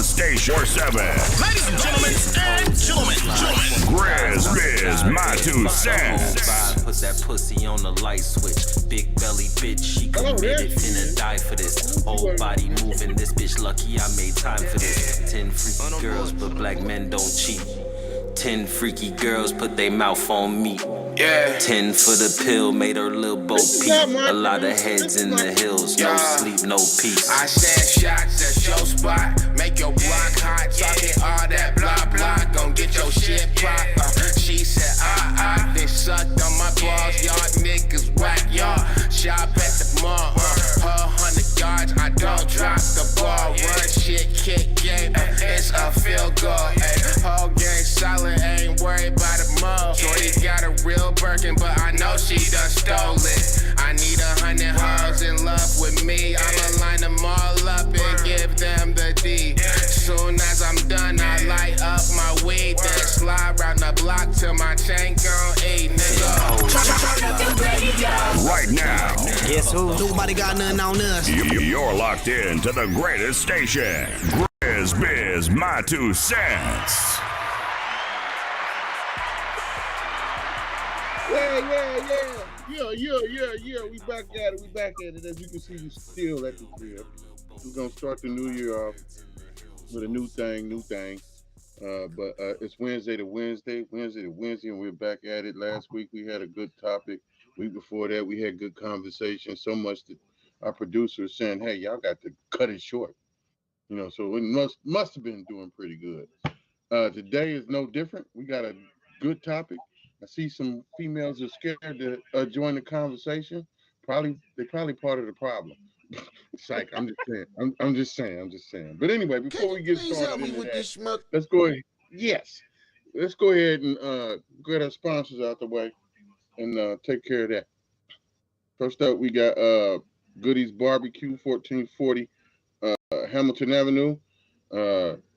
Station 7. Ladies and gentlemen, GRIZZBIZ, my 2 cents. Put that pussy on the light switch. Big belly bitch, she committed, finna die for this. Whole body moving, this bitch lucky I made time for this. 10 freaky girls, but black men don't cheat. 10 freaky girls put they mouth on me. Yeah. 10 for the pill, made her little boat peep. A lot of heads in the hills, no sleep, no peace. I said shots, that's your spot. Make your block hot, talking all that blah blah. Gon' get your shit pop. She said then sucked on my balls. Y'all niggas whack, y'all. Shop at the mall. 100 yards, I don't drop the ball. Run shit, kick game, it's a field goal. Whole game solid, ain't worried about the mall. Shorty got a real Birkin, but I know she done stole it. I need 100 hoes in love with me. I'ma line them all up and give them the D. Soon as I'm done, I light up my weed. Then slide round the block till my chain gon' eat, nigga. Right now, guess who? Nobody got nothing on us. you're locked in to the greatest station. GRIZZBIZ, my 2 cents. Yeah. We back at it. As you can see, we still at the crib. We're gonna start the new year off with a new thing. But it's Wednesday to Wednesday, and we're back at it. Last week we had a good topic. Week before that we had good conversation. So much that our producer is saying, "Hey, y'all got to cut it short." You know, so it must have been doing pretty good. Today is no different. We got a good topic. I see some females are scared to join the conversation. They're probably part of the problem. It's like I'm just saying. But anyway, before we get started into that, let's go ahead. Yes, let's go ahead and get our sponsors out the way and take care of that. First up, we got Goodies Barbecue, 1440 Hamilton Avenue.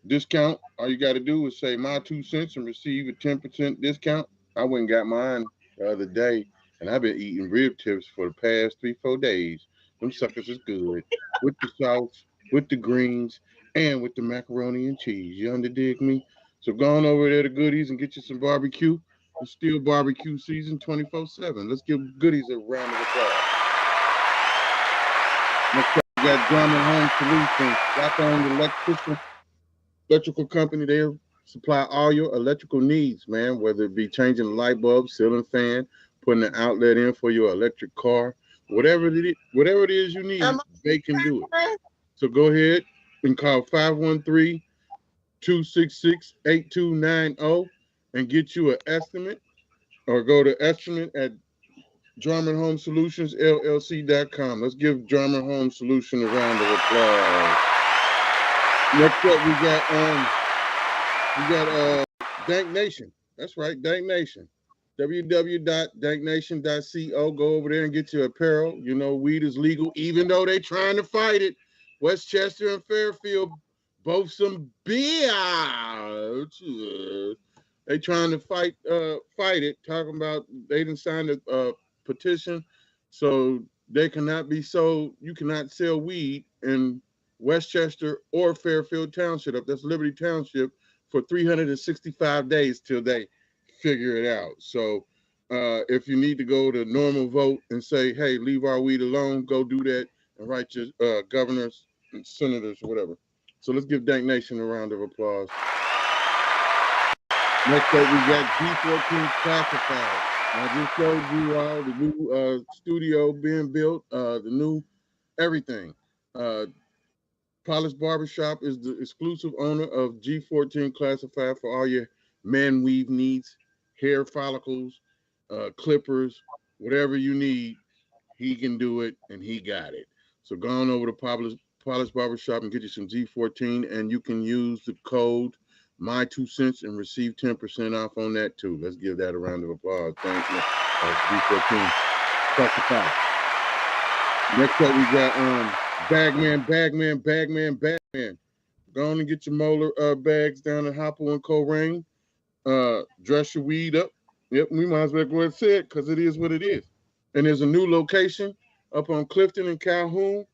Discount. All you got to do is say my 2 cents and receive a 10% discount. I went and got mine the other day, and I've been eating rib tips for the past 3-4 days. Them suckers is good with the sauce, with the greens, and with the macaroni and cheese. You dig me? So go on over there to Goodies and get you some barbecue. It's still barbecue season 24/7. Let's give Goodies a round of applause. Next up, we got Drummond Home Solutions. Black-owned electrical company. They'll supply all your electrical needs, man, whether it be changing the light bulb, ceiling fan, putting an outlet in for your electric car, whatever it is you need, they can do it. So go ahead and call 513-266-8290 and get you an estimate, or go to estimate at Drummond Home Solutions LLC.com. Let's give Drummond Home Solution a round of applause. Next up, we got Dank Nation. That's right, Dank Nation. www.danknation.co. Go over there and get your apparel. You know, weed is legal, even though they trying to fight it. Westchester and Fairfield, both some bitches. They trying to fight it, talking about they didn't sign a petition, so they cannot be sold. You cannot sell weed in Westchester or Fairfield Township. That's Liberty Township for 365 days till they figure it out. So if you need to go to normal vote and say, hey, leave our weed alone, go do that and write your governors and senators or whatever. So let's give Dank Nation a round of applause. Next up, we got G14 Classified. I just showed you all the new studio being built, the new everything. Polished Barbershop is the exclusive owner of G14 Classified for all your man weave needs, hair follicles, clippers, whatever you need, he can do it, and he got it. So go on over to Polished Barbershop and get you some G14, and you can use the code my 2 cents and receive 10% off on that too. Let's give that a round of applause. Thank you. G14. Classified. Next up, we got Bagman. Go on and get your molar bags down at Hopple and Coleraine. Dress your weed up. Yep, we might as well go ahead and say it because it is what it is. And there's a new location up on Clifton and Calhoun.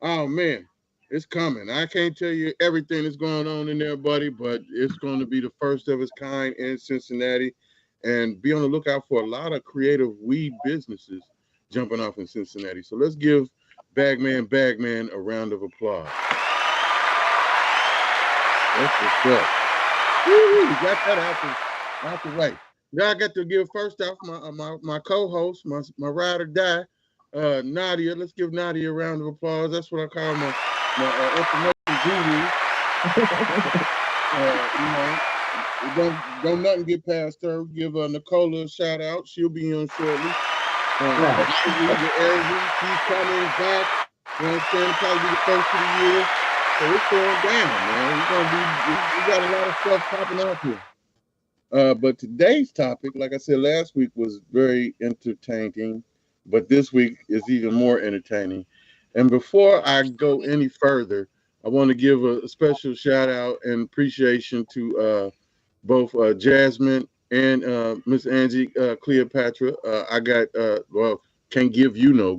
Oh man, It's coming. I can't tell you everything that's going on in there, buddy, but it's going to be the first of its kind in Cincinnati. And be on the lookout for a lot of creative weed businesses jumping off in Cincinnati. So let's give Bagman a round of applause. That's what's up. Woo-hoo, got that out the way. Now I got to give first off my co-host, my ride or die, Nadia. Let's give Nadia a round of applause. That's what I call my information guru. Don't nothing get past her. Give Nicola a shout out. She'll be on shortly. She's coming back. You know what I'm saying? Probably be the first of the year. So it's going down, man. We got a lot of stuff popping up here. But today's topic, like I said last week, was very entertaining, but this week is even more entertaining. And before I go any further, I want to give a special shout out and appreciation to both Jasmine and Miss Angie Cleopatra. I got can't give you no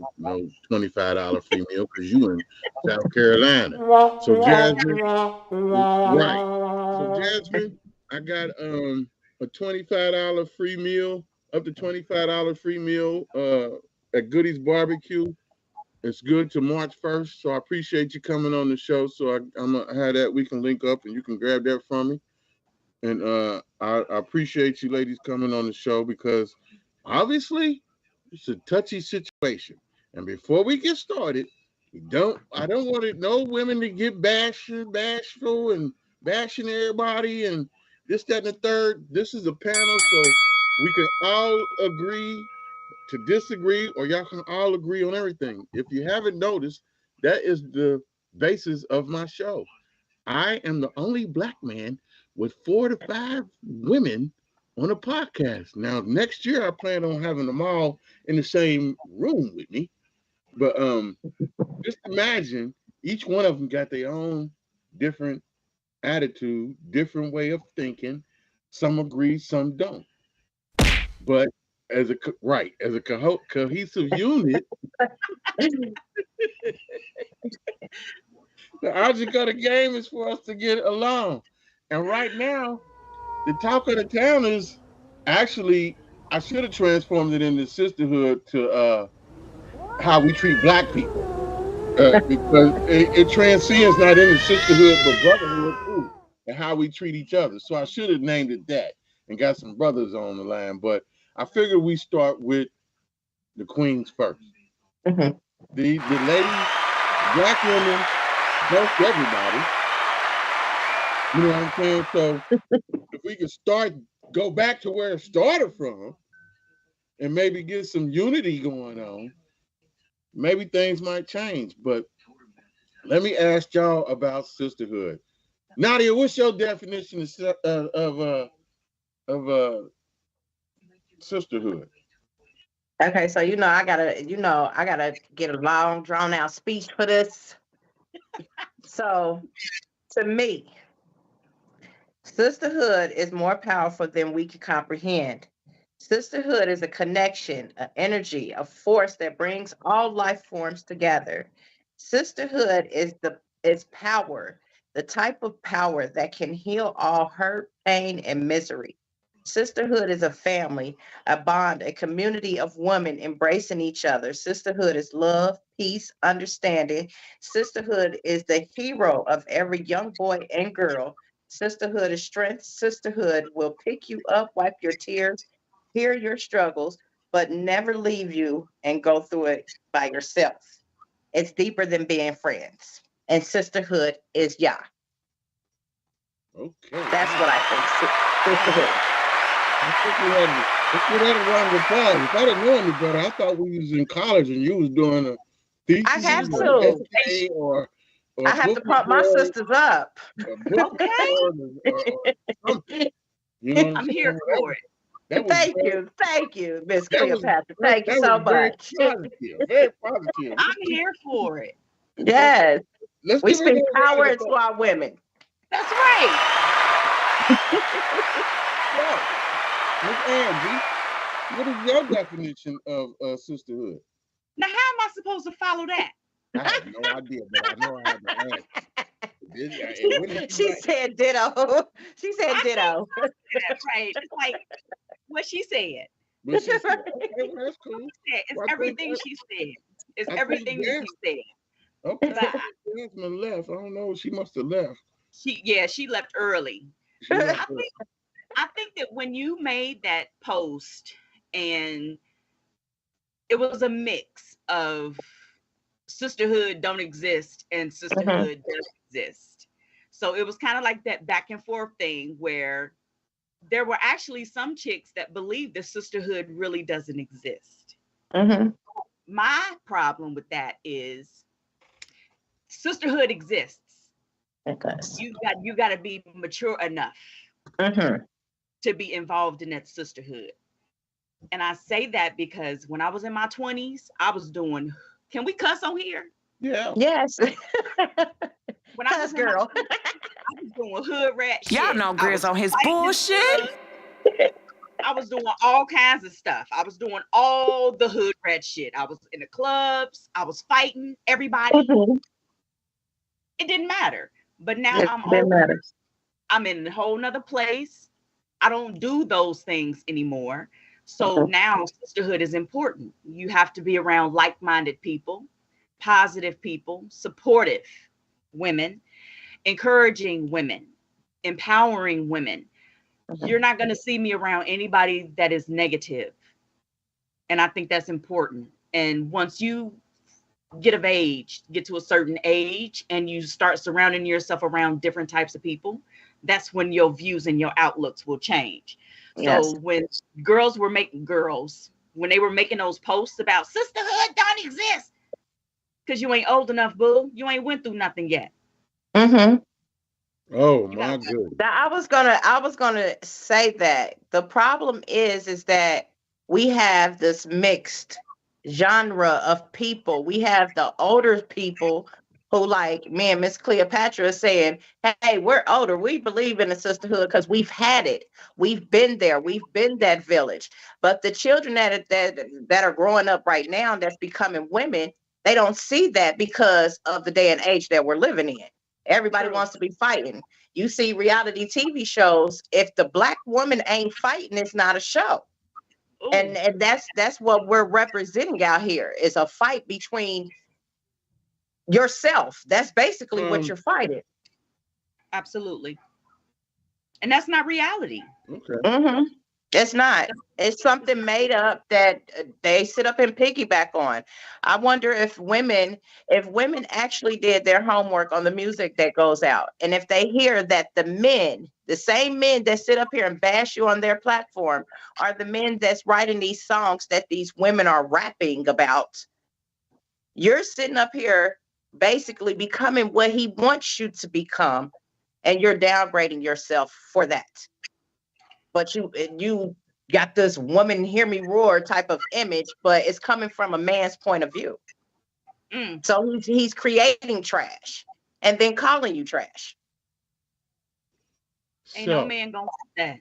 $25 free meal because you in South Carolina. So Jasmine, right? So Jasmine, I got a $25 free meal, up to $25 free meal at Goody's Barbecue. It's good to March 1st, so I appreciate you coming on the show. So I'm gonna have that. We can link up and you can grab that from me. And I appreciate you ladies coming on the show because obviously it's a touchy situation. And before we get started, I don't want no women to get bashful and bashing everybody and this, that, and the third. This is a panel, so we can all agree to disagree, or y'all can all agree on everything. If you haven't noticed, that is the basis of my show. I am the only black man with 4 to 5 women on a podcast. Now, next year, I plan on having them all in the same room with me. But just imagine each one of them got their own different attitude, different way of thinking. Some agree, some don't. But as a cohesive unit, the object of the game is for us to get along. And right now, the talk of the town is actually, I should have transformed it into sisterhood to how we treat black people. Because it transcends not in the sisterhood, but brotherhood too, and how we treat each other. So I should have named it that and got some brothers on the line. But I figured we start with the queens first. Mm-hmm. The ladies, black women, most everybody. You know what I'm saying? So if we could go back to where it started from and maybe get some unity going on, maybe things might change. But let me ask y'all about sisterhood. Nadia, what's your definition of sisterhood? Okay, so I gotta get a long, drawn out speech for this. So to me, sisterhood is more powerful than we can comprehend. Sisterhood is a connection, an energy, a force that brings all life forms together. Sisterhood is power, the type of power that can heal all hurt, pain, and misery. Sisterhood is a family, a bond, a community of women embracing each other. Sisterhood is love, peace, understanding. Sisterhood is the hero of every young boy and girl. Sisterhood is strength. Sisterhood will pick you up, wipe your tears, hear your struggles, but never leave you and go through it by yourself. It's deeper than being friends. And sisterhood is ya. Okay. That's what I think. Sisterhood. Let's get that a round of applause. If I didn't know any better, I thought we was in college and you was doing a thesis. I have to. Or I have to pump my sisters up. Okay. You know I'm here for it. Thank you, Miss Cleopatra. Thank you so much. Very positive. I'm here for it. Yes. We speak power to our women. That's right. Miss Angie, what is your definition of sisterhood? Now, how am I supposed to follow that? I have no idea, but I know I have to ask. She said ditto. She said ditto. That's right. It's like what she said. But she said, okay, well, that's cool. It's Well, I everything think she said. It's I think everything that you said. Okay, But Jasmine left. I don't know. She must have left. she left early. She left I think that when you made that post and it was a mix of sisterhood don't exist and sisterhood does exist. So it was kind of like that back and forth thing where there were actually some chicks that believe the sisterhood really doesn't exist. My problem with that is sisterhood exists. Okay. You got to be mature enough to be involved in that sisterhood. And I say that because when I was in my 20s, I was doing, can we cuss on here? Yeah. Yes. When I was girl, I was doing hood rat shit. Y'all know Grizz on his bullshit. I was doing all kinds of stuff. I was doing all the hood rat shit. I was in the clubs. I was fighting everybody. It didn't matter. But now I'm older. I'm in a whole nother place. I don't do those things anymore. So now sisterhood is important. You have to be around like-minded people, positive people, supportive women, encouraging women, empowering women. You're not going to see me around anybody that is negative. And I think that's important. And once you get to a certain age and you start surrounding yourself around different types of people, that's when your views and your outlooks will change. So when when they were making those posts about sisterhood don't exist, because you ain't old enough, boo. You ain't went through nothing yet. Oh my goodness. Now I was gonna say that the problem is that we have this mixed genre of people. We have the older people who, like me and Miss Cleopatra, is saying, hey, we're older. We believe in the sisterhood because we've had it. We've been there. We've been that village. But the children that are growing up right now that's becoming women, they don't see that because of the day and age that we're living in. Everybody wants to be fighting. You see reality TV shows. If the Black woman ain't fighting, it's not a show. And that's what we're representing out here, is a fight between yourself. That's basically what you're fighting. Absolutely. And that's not reality. Okay. It's not. It's something made up that they sit up and piggyback on. I wonder if women actually did their homework on the music that goes out, and if they hear that the same men that sit up here and bash you on their platform are the men that's writing these songs that these women are rapping about. You're sitting up here basically becoming what he wants you to become, and you're downgrading yourself for that. But you got this woman hear me roar type of image, but it's coming from a man's point of view. So he's creating trash and then calling you trash. Ain't no man gonna want that.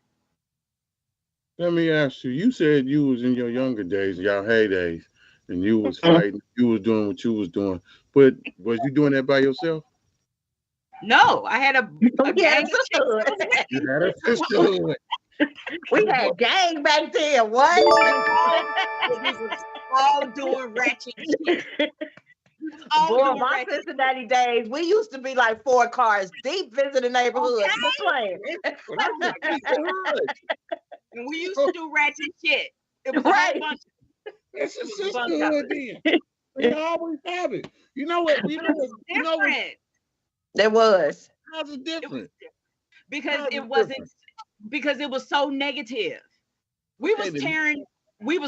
Let me ask you, you said you was in your younger days, your heydays, and you was fighting, you was doing what you was doing. But was you doing that by yourself? No, I had a gang of sisterhood. You had a sisterhood. We had gang back then. What? We was all doing ratchet shit. Boy, my Cincinnati days, we used to be like 4 cars deep visiting neighborhoods. And we used to do ratchet shit. It was right. It's a sisterhood then. We always have it. You know what? Different. There was. How's it different? Because it wasn't. Because it was so negative. We was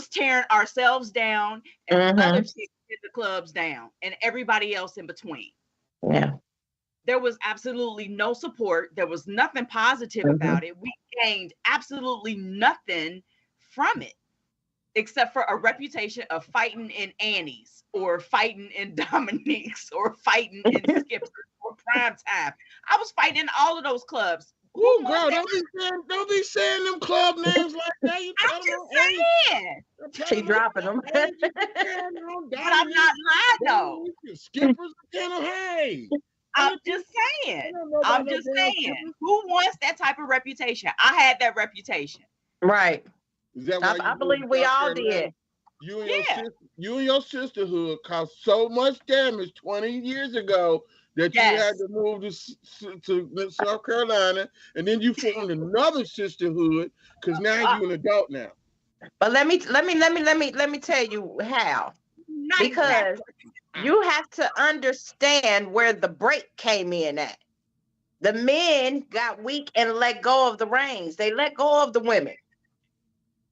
tearing ourselves down and other chicks in the clubs down and everybody else in between. Yeah. There was absolutely no support. There was nothing positive about it. We gained absolutely nothing from it, except for a reputation of fighting in Annie's or fighting in Dominique's or fighting in Skipper's or Prime Time. I was fighting in all of those clubs Ooh, girl, don't be saying them club names like that. You I'm just saying. She dropping them. But I'm not lying though. Skippers, hey. I'm just saying. I'm just saying. Who wants that type of reputation? I had that reputation. Right. Is that why I believe we all did. You and your sisterhood caused so much damage 20 years ago that you had to move to South Carolina, and then you formed another sisterhood because now you're an adult now. But let me tell you how. Because you have to understand where the break came in at. The men got weak and let go of the reins. They let go of the women.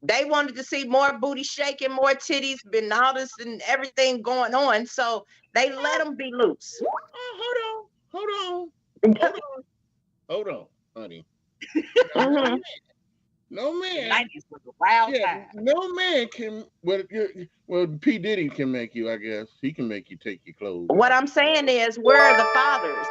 They wanted to see more booty shaking, more titties, been all this and everything going on. So they let them be loose. Hold on, honey. No man. No man can. Well, P. Diddy can make you. I guess he can make you take your clothes. What I'm saying is, where are the fathers?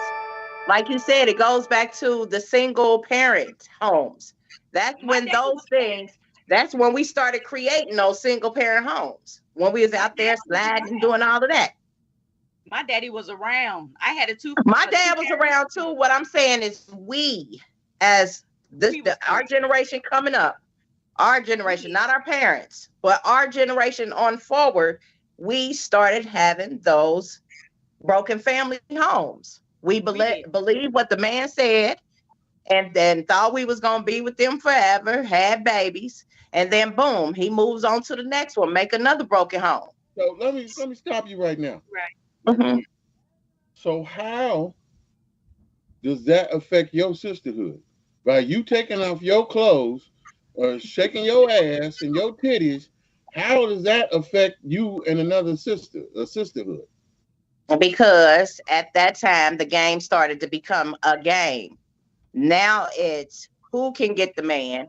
Like you said, it goes back to the single parent homes. That's when those things. That's when we started creating those single parent homes. When we was out there sliding, doing all of that. My daddy was around. I had a two. My dad was around too. What I'm saying is, we as our generation coming up, our generation, not our parents, but our generation on forward, we started having those broken family homes. We believe what the man said, and then thought we was gonna be with them forever, had babies, and then boom, he moves on to the next one, make another broken home. So let me stop you right now. Right. Mm-hmm. So how does that affect your sisterhood? By you taking off your clothes or shaking your ass and your titties, how does that affect you and another sisterhood? Because at that time, the game started to become a game. Now it's who can get the man,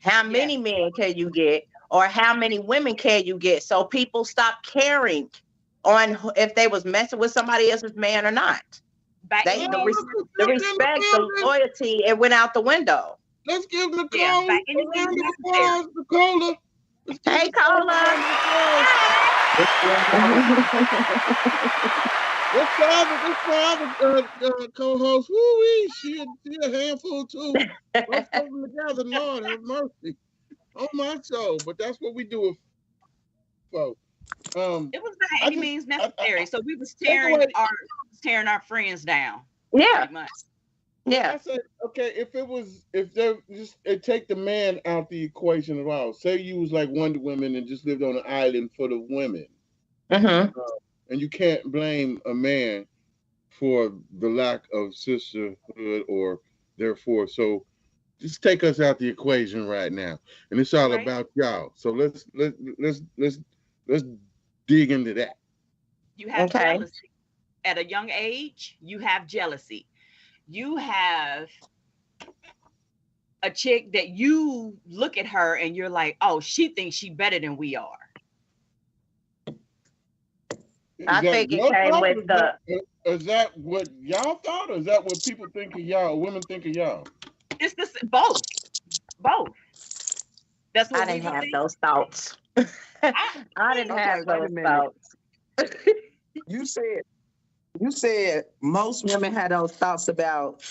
how many men can you get, or how many women can you get? So people stopped caring on if they was messing with somebody else's man or not. The respect, the loyalty, it went out the window. Let's give Nicola Nicola. Hey, Cola. This father co-host, woo-wee, she a handful too. Let's put them together, Lord have mercy. On my soul, but that's what we do it for. It was not any means necessary. So we was tearing our friends down. Yeah. Yeah. I said, okay, if they just take the man out the equation at all. Say you was like Wonder Woman and just lived on an island full of women. Mm-hmm. And you can't blame a man for the lack of sisterhood or therefore. So just take us out the equation right now. And it's all about y'all. So let's dig into that. You have jealousy. At a young age, you have jealousy. You have a chick that you look at her and you're like, oh, she thinks she better than we are. I think it came with the... Is that what y'all thought, or is that what people think of y'all, or women think of y'all? It's both. That's what I didn't have those thoughts. I didn't have those thoughts. You said most women had those thoughts about.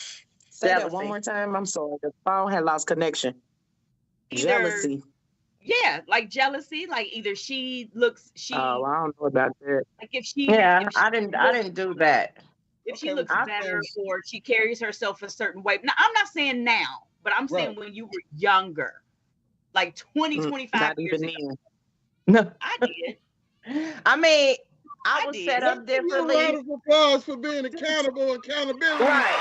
Say that one more time. I'm sorry, the phone had lost connection. Jealousy. Yeah, like jealousy. Like either she. Oh, I don't know about that. Like if she. Yeah, I didn't do that. If she looks better or she carries herself a certain way. Now, I'm not saying now, but I'm saying when you were younger, like 20, 25 years ago. No, I did. I mean, I was set up differently. A lot of applause for being accountability. Right.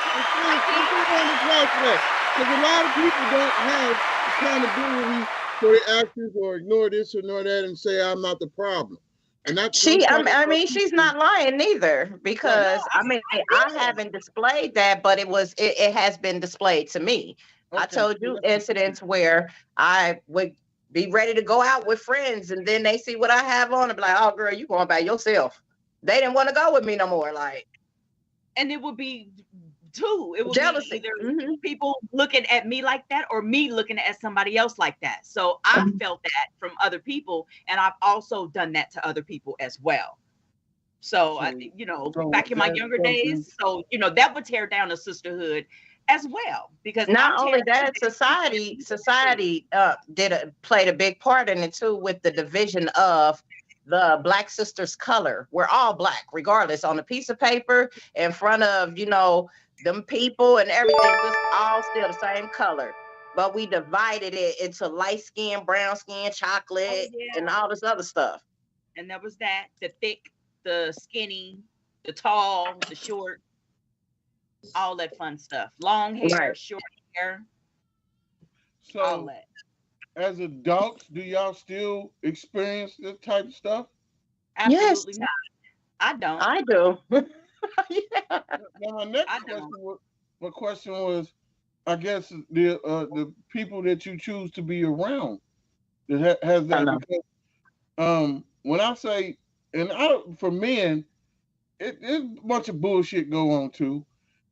Because a lot of people don't have accountability for their actions or ignore this or ignore that and say, I'm not the problem. And that's she's not lying neither, because I haven't displayed that, but it has been displayed to me. Okay. I told you incidents where I would be ready to go out with friends, and then they see what I have on and be like, oh girl, you going by yourself. They didn't want to go with me no more. Like, and it would be too. It would Jealousy. be either people looking at me like that or me looking at somebody else like that. So I felt that from other people, and I've also done that to other people as well. So, back in my younger days, so that would tear down a sisterhood as well, because not only that, society played a big part in it too, with the division of the Black sisters' color. We're all Black, regardless, on a piece of paper in front of them people and everything. Just all still the same color, but we divided it into light skin, brown skin, chocolate, and all this other stuff. And there was that the thick, the skinny, the tall, the short, all that fun stuff. Long hair, short hair. So, all that. As adults, do y'all still experience this type of stuff? Absolutely not. I don't. I do. Yeah. Now my next question was, I guess the people that you choose to be around that has that, because when I say, and for men, it's a bunch of bullshit go on too,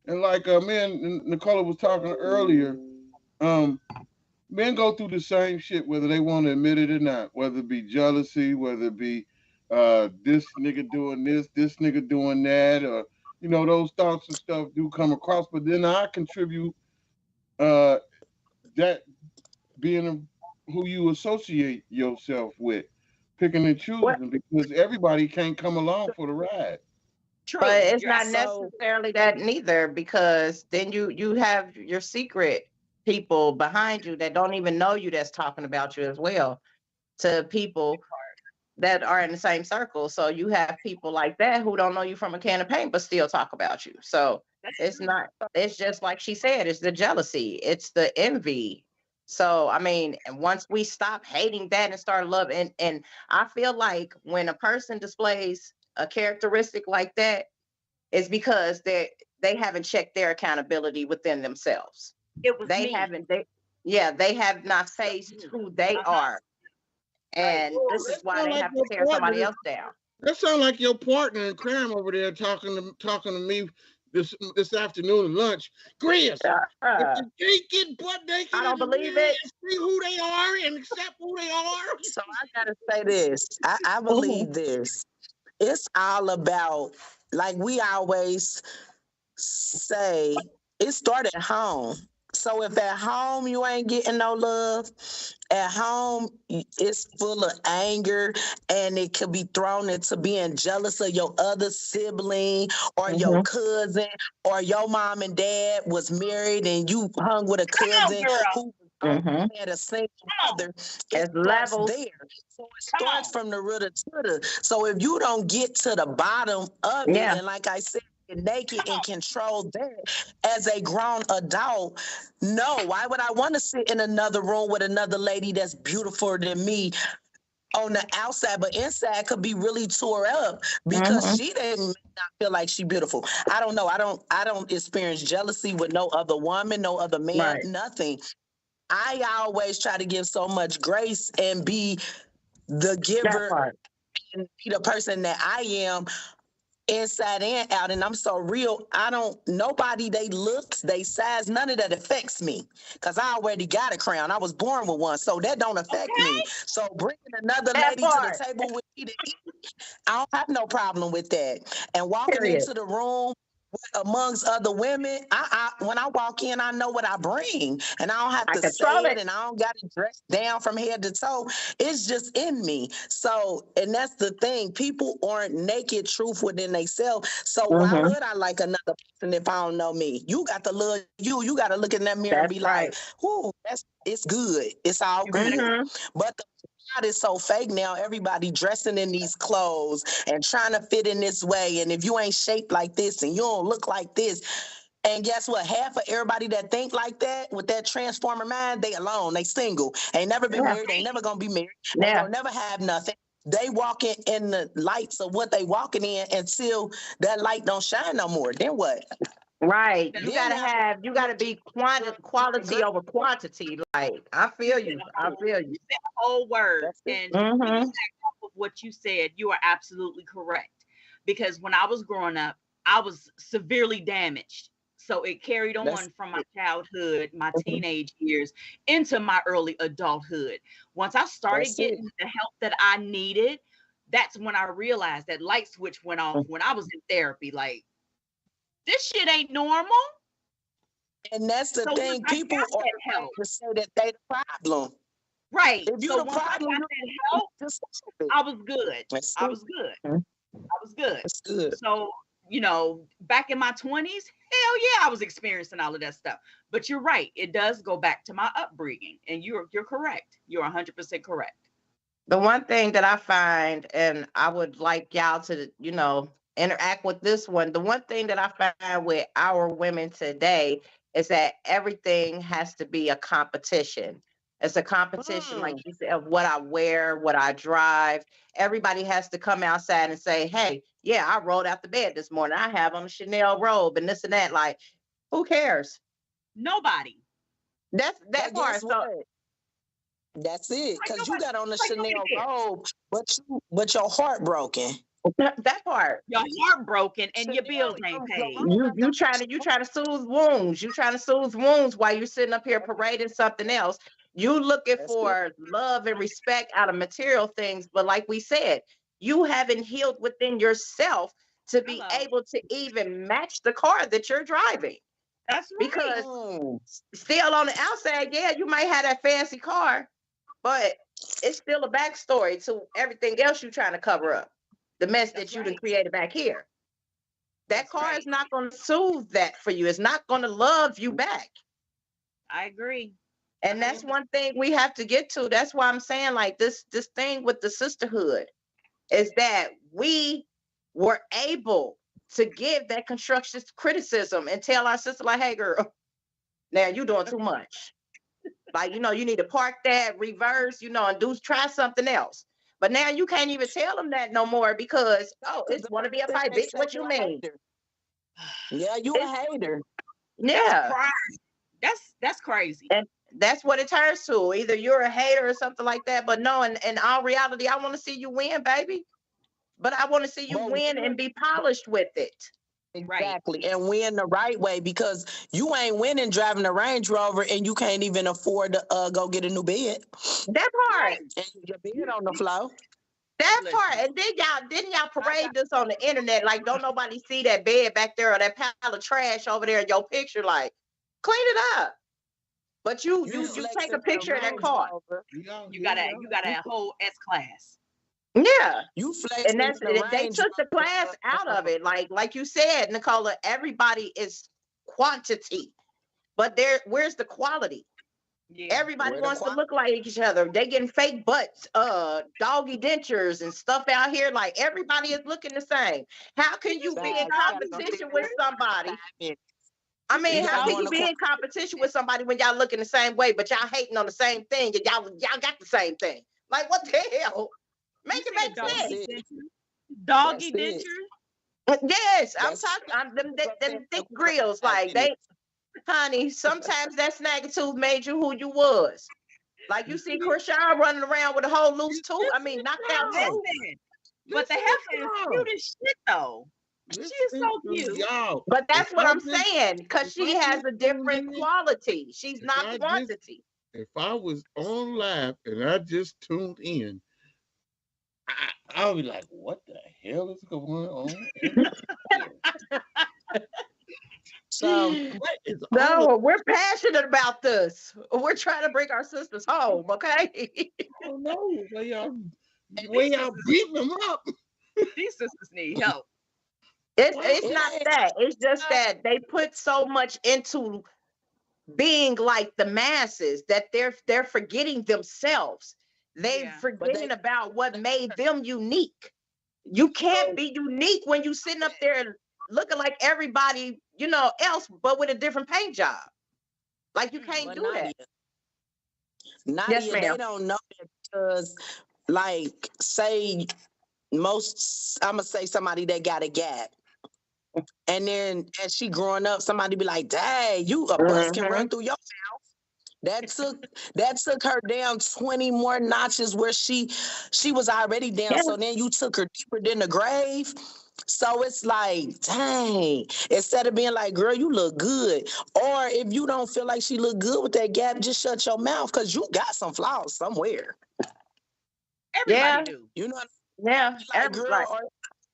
and like me and Nicola was talking earlier, men go through the same shit whether they want to admit it or not, whether it be jealousy, whether it be this nigga doing this nigga doing that, or those thoughts and stuff do come across. But then I contribute that being who you associate yourself with, picking and choosing, because everybody can't come along for the ride. True. But it's not necessarily that neither, because then you have your secret people behind you that don't even know you, that's talking about you as well to people that are in the same circle. So you have people like that who don't know you from a can of paint but still talk about you. So it's just like she said, it's the jealousy, it's the envy. So I mean, once we stop hating that and start loving, and I feel like when a person displays a characteristic like that, it's because they haven't checked their accountability within themselves. They have not faced who they are, and this is why they have to tear somebody else down. That sounds like your partner in crime over there talking to me this afternoon at lunch. Grizz, if you get butt naked, I don't believe it. See who they are and accept who they are. So I gotta say this. I believe this. It's all about, like we always say, it started at home. So if at home you ain't getting no love, at home it's full of anger, and it could be thrown into being jealous of your other sibling or your cousin, or your mom and dad was married and you hung with a cousin who had a single mother. It levels there. So it starts from the root to the. So if you don't get to the bottom of it, and like I said, naked and control that as a grown adult, no, why would I want to sit in another room with another lady that's beautiful than me on the outside, but inside could be really tore up because she didn't not feel like she beautiful. I don't know. I don't experience jealousy with no other woman, no other man, nothing. I always try to give so much grace and be the giver and be the person that I am, inside and out. And I'm so real. Nobody, they looks, they size, none of that affects me, because I already got a crown. I was born with one, so that don't affect me. So bringing another lady to the table with me to eat, I don't have no problem with that. And walking into the room amongst other women, when I walk in, I know what I bring, and I don't have to say it, and I don't got to dress down from head to toe. It's just in me. So, and that's the thing. People aren't naked truth within themselves. So why would I like another person if I don't know me? You got to look you got to look in that mirror and be like, "Ooh, it's good. It's all good." But the God is so fake now. Everybody dressing in these clothes and trying to fit in this way. And if you ain't shaped like this and you don't look like this, and guess what? Half of everybody that think like that with that transformer mind, they alone. They single. Ain't never been married. They ain't never gonna be married. They don't never have nothing. They walking in the lights of what they walking in until that light don't shine no more. Then what? Right. You gotta be quality over quantity. Like, I feel you. I feel you. You said the whole word. And of what you said, you are absolutely correct. Because when I was growing up, I was severely damaged. So it carried on That's from my childhood, my teenage years, into my early adulthood. Once I started That's getting the help that I needed, that's when I realized that light switch went off when I was in therapy. Like, this shit ain't normal. And that's the So once thing. I People got are that quick help, to say that they the problem. right. If you So the once I problem, got you that help, just stop it. I was good. That's I it. was good. I was good. That's good. So, you know, back in my 20s, hell yeah, I was experiencing all of that stuff. But you're right. It does go back to my upbringing. And you're correct. You're 100% correct. The one thing that I find, and I would like y'all to, you know, interact with this one. The one thing that I find with our women today is that everything has to be a competition. It's a competition, like you said, of what I wear, what I drive. Everybody has to come outside and say, hey, yeah, I rolled out the bed this morning. I have on a Chanel robe and this and that. Like, who cares? Nobody. That's that But part. guess So what? That's it. Like Because you nobody, got on the like nobody Chanel cares. robe, but your heart broken. that part. Your heart broken and your bills Chanel, ain't your paid. robe You trying to soothe wounds. You trying to soothe wounds while you're sitting up here parading something else. You looking That's for love and respect out of material things, but like we said, you haven't healed within yourself to be Hello. able to even match the car that you're driving. That's right. Because Mm. still on the outside, yeah, you might have that fancy car, but it's still a backstory to everything else you're trying to cover up. The mess That's that you done right. created back here. That That's car right. is not going to soothe that for you. It's not going to love you back. I agree. And that's one thing we have to get to. That's why I'm saying, like, this thing with the sisterhood is that we were able to give that constructive criticism and tell our sister, like, hey, girl, now you doing too much. Like, you know, you need to park that, reverse, you know, and try something else. But now you can't even tell them that no more because, oh, it's want to be a First thing fight, they bitch. say, What you you a mean? hater. Yeah, you a hater. That's Yeah. pride. That's crazy. And that's what it turns to. Either you're a hater or something like that. But no, in all reality, I want to see you win, baby. But I want to see you But win and be polished with it. Exactly. And win the right way, because you ain't winning driving a Range Rover and you can't even afford to go get a new bed. That part. And your bed on the floor. That Listen. part. And then didn't y'all parade this on the internet? Like, don't nobody see that bed back there or that pile of trash over there in your picture. Like, clean it up. But you take a picture of that car. You got a whole S class. Yeah. You flexing And they took the class out of it. Like you said, Nicola, everybody is quantity, but where's the quality? Yeah. Everybody wants to look like each other. They getting fake butts, doggy dentures and stuff out here. Like, everybody is looking the same. How can you be in competition with somebody? I mean, how can you be in competition with somebody when y'all looking the same way, but y'all hating on the same thing and y'all got the same thing? Like, what the hell? Make it make sense. Doggy dentures. Yes, I'm talking. Them thick grills, like honey. Sometimes that snaggletooth made you who you was. Like, you see Krishan running around with a whole loose tooth. I mean, knocked out tooth. But the heifer is cute as shit, though. She is so cute. But that's what I'm saying, because she has a different quality. She's not quantity. If I was on live and I just tuned in, I'll be like, what the hell is going on? So no, we're passionate about this. We're trying to bring our sisters home, okay? I don't know where y'all beating them up. These sisters need help. It's not that. It's just that they put so much into being like the masses that they're forgetting themselves. They're forgetting about what made them unique. You can't be unique when you sitting up there looking like everybody, you know, else, but with a different paint job. Like, you can't do that. Nadia, Yes, ma'am. they don't know that because, like, say I'm gonna say somebody that got a gap. And then as she growing up, somebody be like, dang, you a bus can run through your mouth. That took her down 20 more notches where she was already down. So then you took her deeper than the grave. So it's like, dang, instead of being like, girl, you look good. Or if you don't feel like she look good with that gap, just shut your mouth because you got some flaws somewhere. Everybody do. You know what Yeah, I mean? Like, girl, or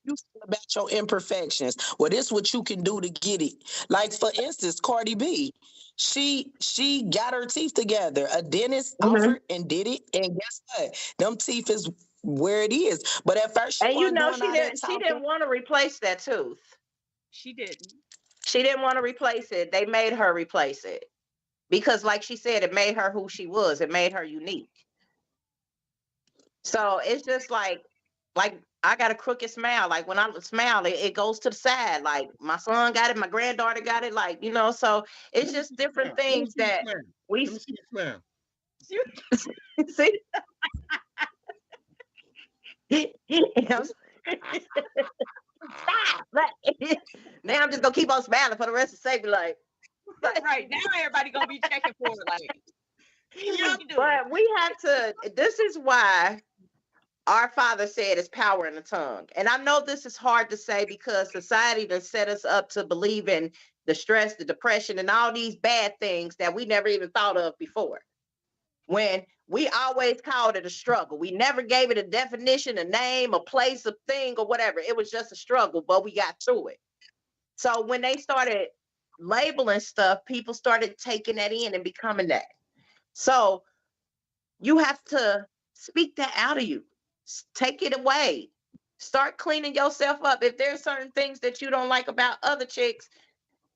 you feel about your imperfections. Well, this is what you can do to get it. Like, for instance, Cardi B. She got her teeth together. A dentist offered and did it. And guess what? Them teeth is where it is. But at first she and you wasn't know doing all that she talking. didn't want to replace that tooth. She didn't. She didn't want to replace it. They made her replace it because, like she said, it made her who she was. It made her unique. So it's just like I got a crooked smile. Like when I smile, it goes to the side. Like my son got it, my granddaughter got it. Like, you know, so it's just different things that we Let me see you smile. see. Stop. Now I'm just gonna keep on smiling for the rest of the day. Like, right now, everybody gonna be checking for it. Like, but we have to. This is why our Father said it's power in the tongue. And I know this is hard to say because society has set us up to believe in the stress, the depression, and all these bad things that we never even thought of before. When we always called it a struggle. We never gave it a definition, a name, a place, a thing, or whatever. It was just a struggle, but we got through it. So when they started labeling stuff, people started taking that in and becoming that. So you have to speak that out of you. Take it away. Start cleaning yourself up. If there's certain things that you don't like about other chicks,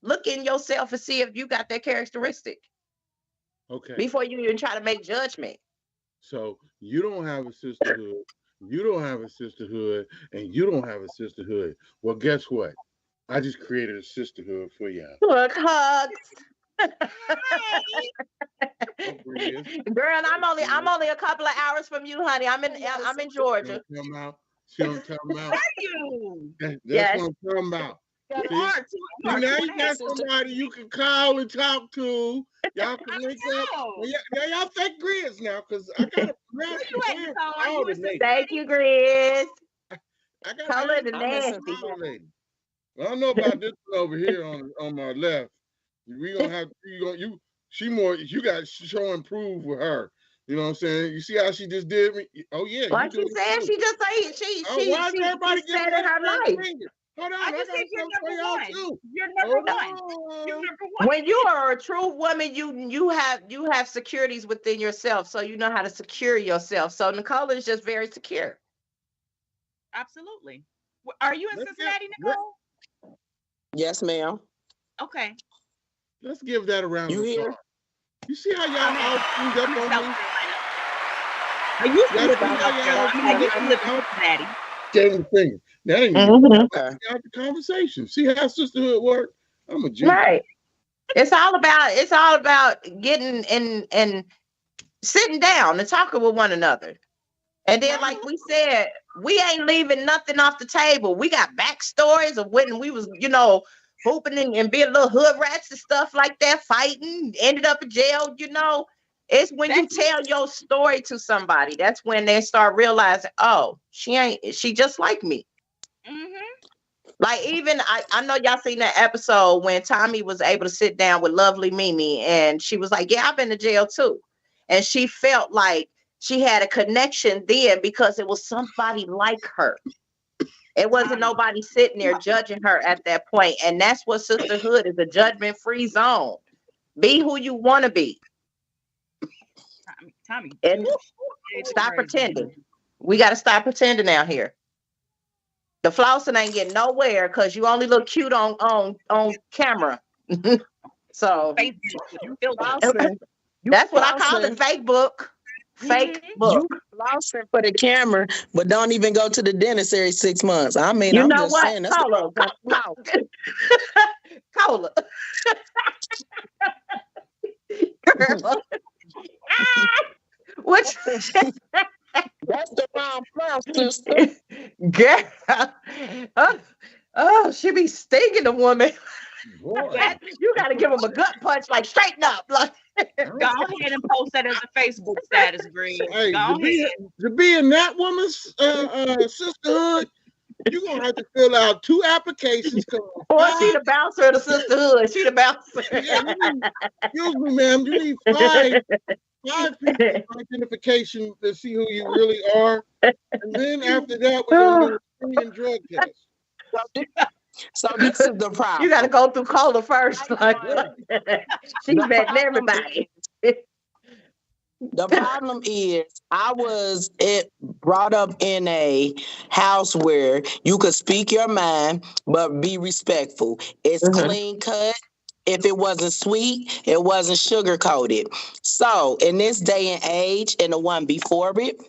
look in yourself and see if you got that characteristic. Okay. Before you even try to make judgment. So you don't have a sisterhood, you don't have a sisterhood, and you don't have a sisterhood. Well, guess what? I just created a sisterhood for y'all. Look, hugs. Girl, I'm only a couple of hours from you, honey. I'm in Georgia. Come out. See what I'm talking about? Are you? That's Yes. what I'm talking about. You See, now you got somebody you can call and talk to. Y'all can link up. Now y'all fake Grizz now, because I got a Grizz. Thank you, Grizz. I got Color the nasty. I don't know about this one over here on my left. We gonna have you got to show and prove with her. You know what I'm saying? You see how she just did me? Oh yeah. Like she said, she just said she said in her life. Hold on, I just said you're number one. Too. You're number one. You're number one. When you are a true woman, you have securities within yourself, so you know how to secure yourself. So Nicola is just very secure. Absolutely. Are you in Cincinnati, Nicole? Yes, ma'am. Okay. Let's give that a round of applause. applause. You see how y'all all teamed up on me? I used to live in Cincinnati. Gave him the finger. That ain't out the conversation. See how sisterhood work? I'm a G. Right. It's all about getting and sitting down and talking with one another. And then, like we said, we ain't leaving nothing off the table. We got backstories of when we was, hooping and being little hood rats and stuff like that, fighting, ended up in jail, It's when you tell your story to somebody, that's when they start realizing, oh, she just like me. Like even I know y'all seen that episode when Tommy was able to sit down with lovely Mimi and she was like, yeah, I've been to jail too. And she felt like she had a connection then because it was somebody like her. It wasn't nobody sitting there judging her at that point. And that's what sisterhood is, a judgment-free zone. Be who you want to be. Tommy. And stop pretending. We got to stop pretending out here. The flossing ain't getting nowhere because you only look cute on camera. So that's what I call it, fake book. Fake book. You flossing for the camera, but don't even go to the dentist every 6 months. I mean, you I'm know just what? saying that's Cola. Girl. What? That's the wrong floss, sister. Girl. Oh, she be stinging the woman. You got to give them a gut punch, like straighten up. Like, go ahead and post that as a Facebook status, Green. Hey, go ahead. To be in that woman's sisterhood, You're gonna have to fill out 2 applications. Or she the bouncer of the sisterhood. She the bouncer. Yeah, excuse me, ma'am. You need 5 pieces of identification to see who you really are. And then after that, we're gonna do a screening drug test. So this is the problem. You got to go through Cola first. Like, she's betting everybody. The problem is I was brought up in a house where you could speak your mind, but be respectful. It's clean cut. If it wasn't sweet, it wasn't sugar coated. So in this day and age, and the one before it,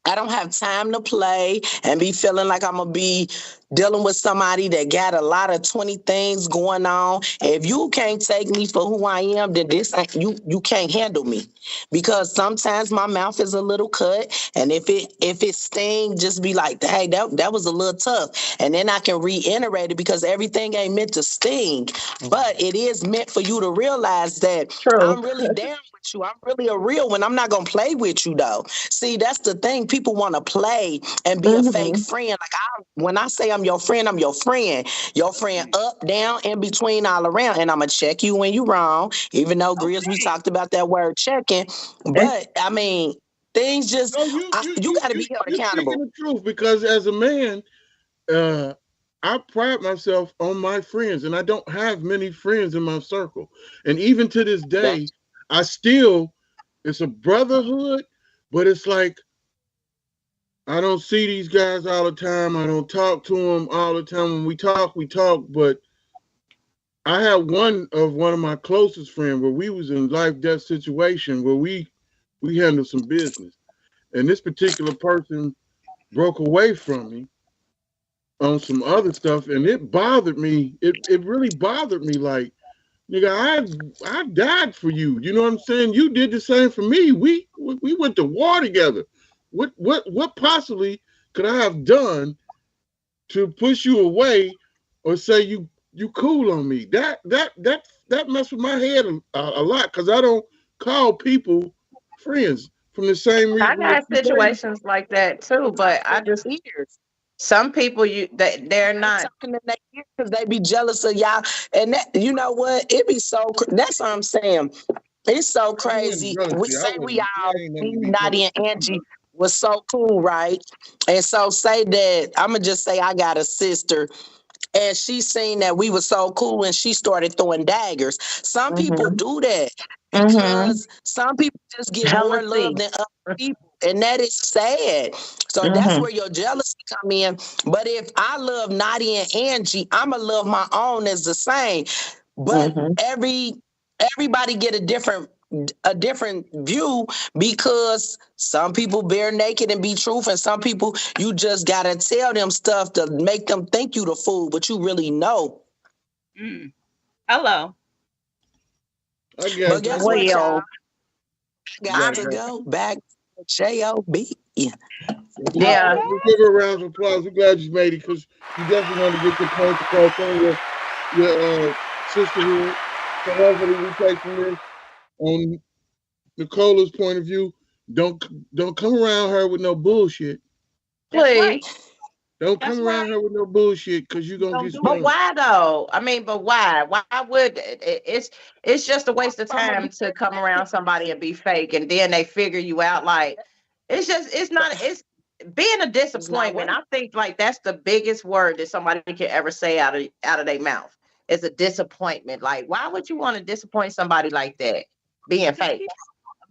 I don't have time to play and be feeling like I'm going to be dealing with somebody that got a lot of 20 things going on. If you can't take me for who I am, then you can't handle me. Because sometimes my mouth is a little cut, and if it stings, just be like, hey, that was a little tough. And then I can reiterate it, because everything ain't meant to sting, but it is meant for you to realize that I'm really down with you. I'm really a real one. I'm not going to play with you, though. See, that's the thing. People want to play and be a fake friend. Like when I say I'm your friend, I'm your friend. Your friend up, down, in between, all around. And I'm going to check you when you're wrong, even though, Grizz, we talked about that word checking. But, I mean, things just, you got to be held accountable. You're speaking the truth, because as a man, I pride myself on my friends, and I don't have many friends in my circle. And even to this day, it's a brotherhood, but it's like, I don't see these guys all the time. I don't talk to them all the time. When we talk, but I have one of my closest friends where we was in life-death situation where we handled some business. And this particular person broke away from me on some other stuff, and it bothered me. It really bothered me. Like, nigga, I died for you. You know what I'm saying? You did the same for me. We went to war together. What possibly could I have done to push you away or say you cool on me? That messed with my head a lot, because I don't call people friends from the same reason. I got situations like that too, but I just hear some people they're not because they be jealous of y'all, and that, you know what? It be so. That's what I'm saying. It's so crazy. We say we all, Nadia and Angie was so cool, right? And so say that, I'm going to just say I got a sister, and she seen that we were so cool, and she started throwing daggers. Some people do that because some people just get more love than other people, and that is sad. So that's where your jealousy come in. But if I love Nadia and Angie, I'ma love my own as the same. But everybody get a different view, because some people bare naked and be truth, and some people you just gotta tell them stuff to make them think you the fool, but you really know. Hello. But guess what, y'all? Got to go back to J.O.B. Yeah. We'll give her a round of applause. We're glad you made it, because you definitely want to get your points across on your sisterhood. So hopefully we take from this on Nicola's point of view. Don't come around her with no bullshit. Please. Don't come around her with no bullshit, because you're gonna get. But why though? I mean, but why? Why would it's just a waste of time to come around somebody and be fake, and then they figure you out. Like, it's being a disappointment. I think like that's the biggest word that somebody can ever say out of their mouth. It's a disappointment. Like, why would you want to disappoint somebody like that? Being fake.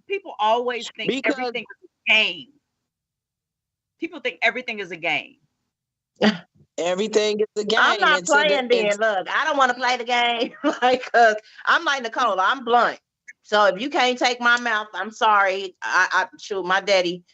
People always think everything is a game. People think everything is a game. Everything is a game. I'm not playing then. Look, I don't want to play the game. Like, cause I'm like Nicola, I'm blunt. So if you can't take my mouth, I'm sorry. I shoot my daddy.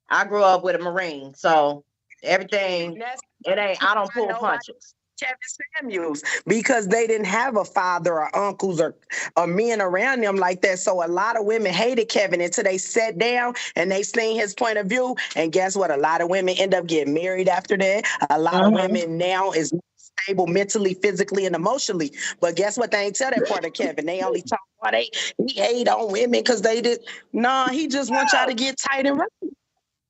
I grew up with a Marine, so everything I don't pull punches. Kevin Samuels, because they didn't have a father or uncles or men around them like that. So a lot of women hated Kevin until they sat down and they seen his point of view. And guess what? A lot of women end up getting married after that. A lot of women now is stable mentally, physically, and emotionally. But guess what? They ain't tell that part of Kevin. They only talk about he hate on women because they did. Nah, he just wants y'all to get tight and right.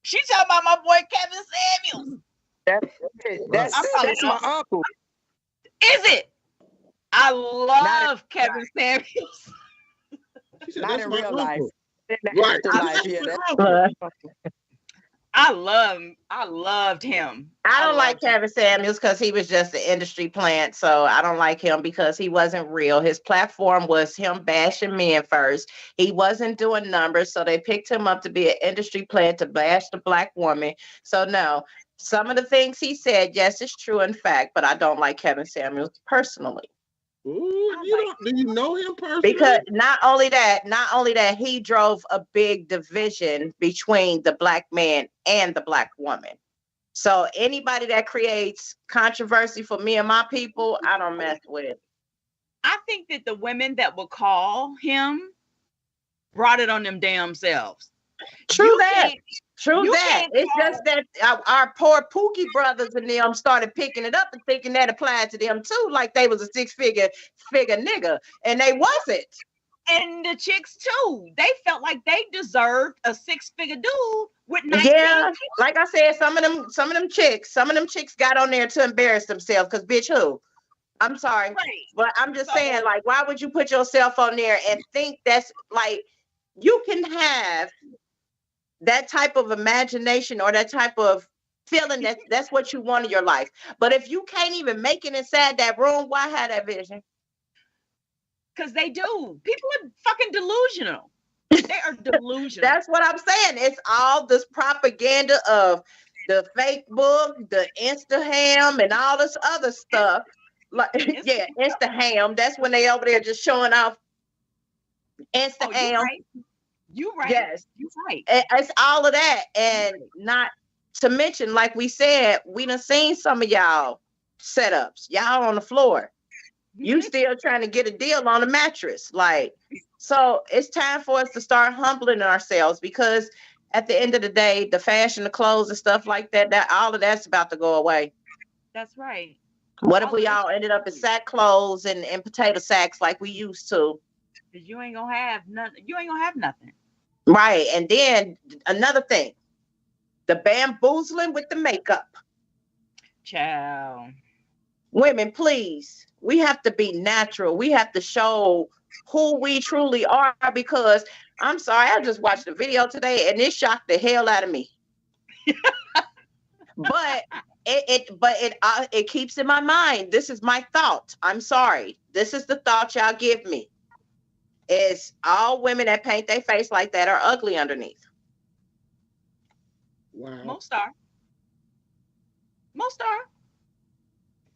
She talking about my boy Kevin Samuels. That's it. That's I'm it. probably That's my uncle. Is it? I Not love Kevin Samuels. She said, Not that's in my real life. uncle. In the Right. afterlife, yeah. That's That's my uncle. I loved him. I don't like loved him. Kevin Samuels because he was just an industry plant. So I don't like him because he wasn't real. His platform was him bashing men first. He wasn't doing numbers. So they picked him up to be an industry plant to bash the black woman. So no, some of the things he said, yes, it's true in fact, but I don't like Kevin Samuels personally. Ooh, do you know him personally? Because not only that, he drove a big division between the black man and the black woman. So anybody that creates controversy for me and my people, I don't mess with. I think that the women that would call him brought it on them damn selves. True that. It's just that our poor Pookie brothers and them started picking it up and thinking that applied to them too, like they was a six-figure nigga, and they wasn't. And the chicks too. They felt like they deserved a six-figure dude with 19. Yeah, like I said, some of them chicks got on there to embarrass themselves. Cause bitch, who? I'm sorry, right. But I'm just saying, like, why would you put yourself on there and think that's like you can have that type of imagination or that type of feeling that's what you want in your life. But if you can't even make it inside that room, why have that vision? Because they do. People are fucking delusional. They are delusional. That's what I'm saying. It's all this propaganda of the fake book, the Instaham, and all this other stuff. Like, yeah, Instaham. That's when they over there just showing off Instaham. You right. Yes, you right. It's all of that, and not to mention, like we said, we done seen some of y'all setups. Y'all on the floor. You still trying to get a deal on a mattress. Like, so it's time for us to start humbling ourselves, because at the end of the day, the fashion, the clothes and stuff like that, all of that's about to go away. That's right. What if we all ended up in sack clothes and potato sacks like we used to? Because you ain't gonna have nothing. You ain't gonna have nothing. Right. And then another thing, the bamboozling with the makeup. Child. Women, please. We have to be natural. We have to show who we truly are, because I'm sorry, I just watched a video today and it shocked the hell out of me. But it keeps in my mind. This is my thought. I'm sorry. This is the thought y'all give me. Is all women that paint their face like that are ugly underneath. Wow. Most are.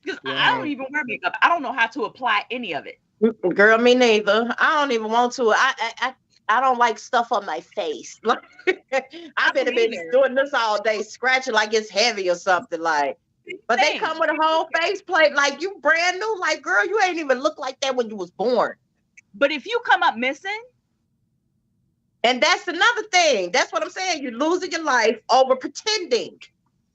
Because wow. I don't even wear makeup. I don't know how to apply any of it. Girl, me neither. I don't even want to. I don't like stuff on my face. Like, I've been doing this all day, scratching like it's heavy or something. Like, but they come with a whole face plate, like you brand new. Like, girl, you ain't even look like that when you was born. But if you come up missing, and that's another thing. That's what I'm saying. You're losing your life over pretending.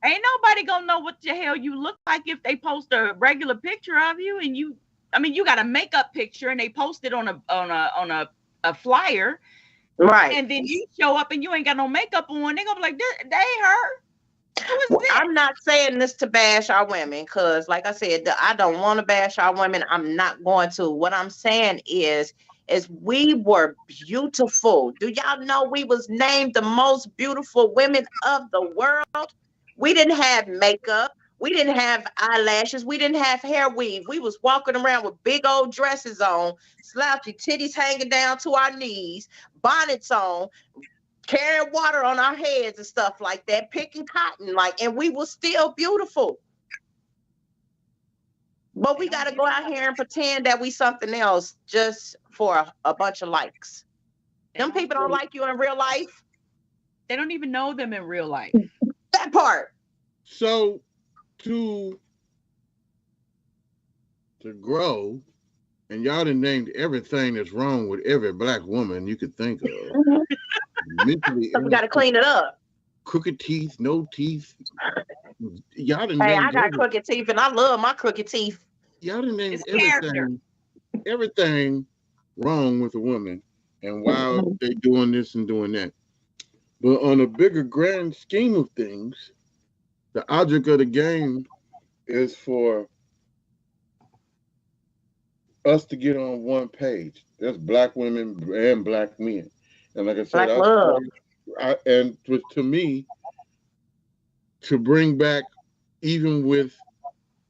Ain't nobody gonna know what the hell you look like if they post a regular picture of you, and you got a makeup picture and they post it on a flyer, right? And then you show up and you ain't got no makeup on. They gonna be like, "They ain't her." Who is this? I'm not saying this to bash our women, because, like I said, I don't want to bash our women. I'm not going to. What I'm saying is we were beautiful. Do y'all know we was named the most beautiful women of the world? We didn't have makeup. We didn't have eyelashes. We didn't have hair weave. We was walking around with big old dresses on, slouchy titties hanging down to our knees, bonnets on, carrying water on our heads and stuff like that, picking cotton, and we were still beautiful. But we got to go out here and pretend that we something else just for a bunch of likes. Them people don't like you in real life. They don't even know them in real life. That part. So to grow, and y'all done named everything that's wrong with every black woman you could think of. Mentally, so we got to clean it up. Crooked teeth, no teeth. Y'all done I got crooked teeth, and I love my crooked teeth. Y'all done named everything wrong with a woman, and why they doing this and doing that. But on a bigger grand scheme of things, the object of the game is for us to get on one page. That's black women and black men. And like I said, Black love. To me, to bring back, even with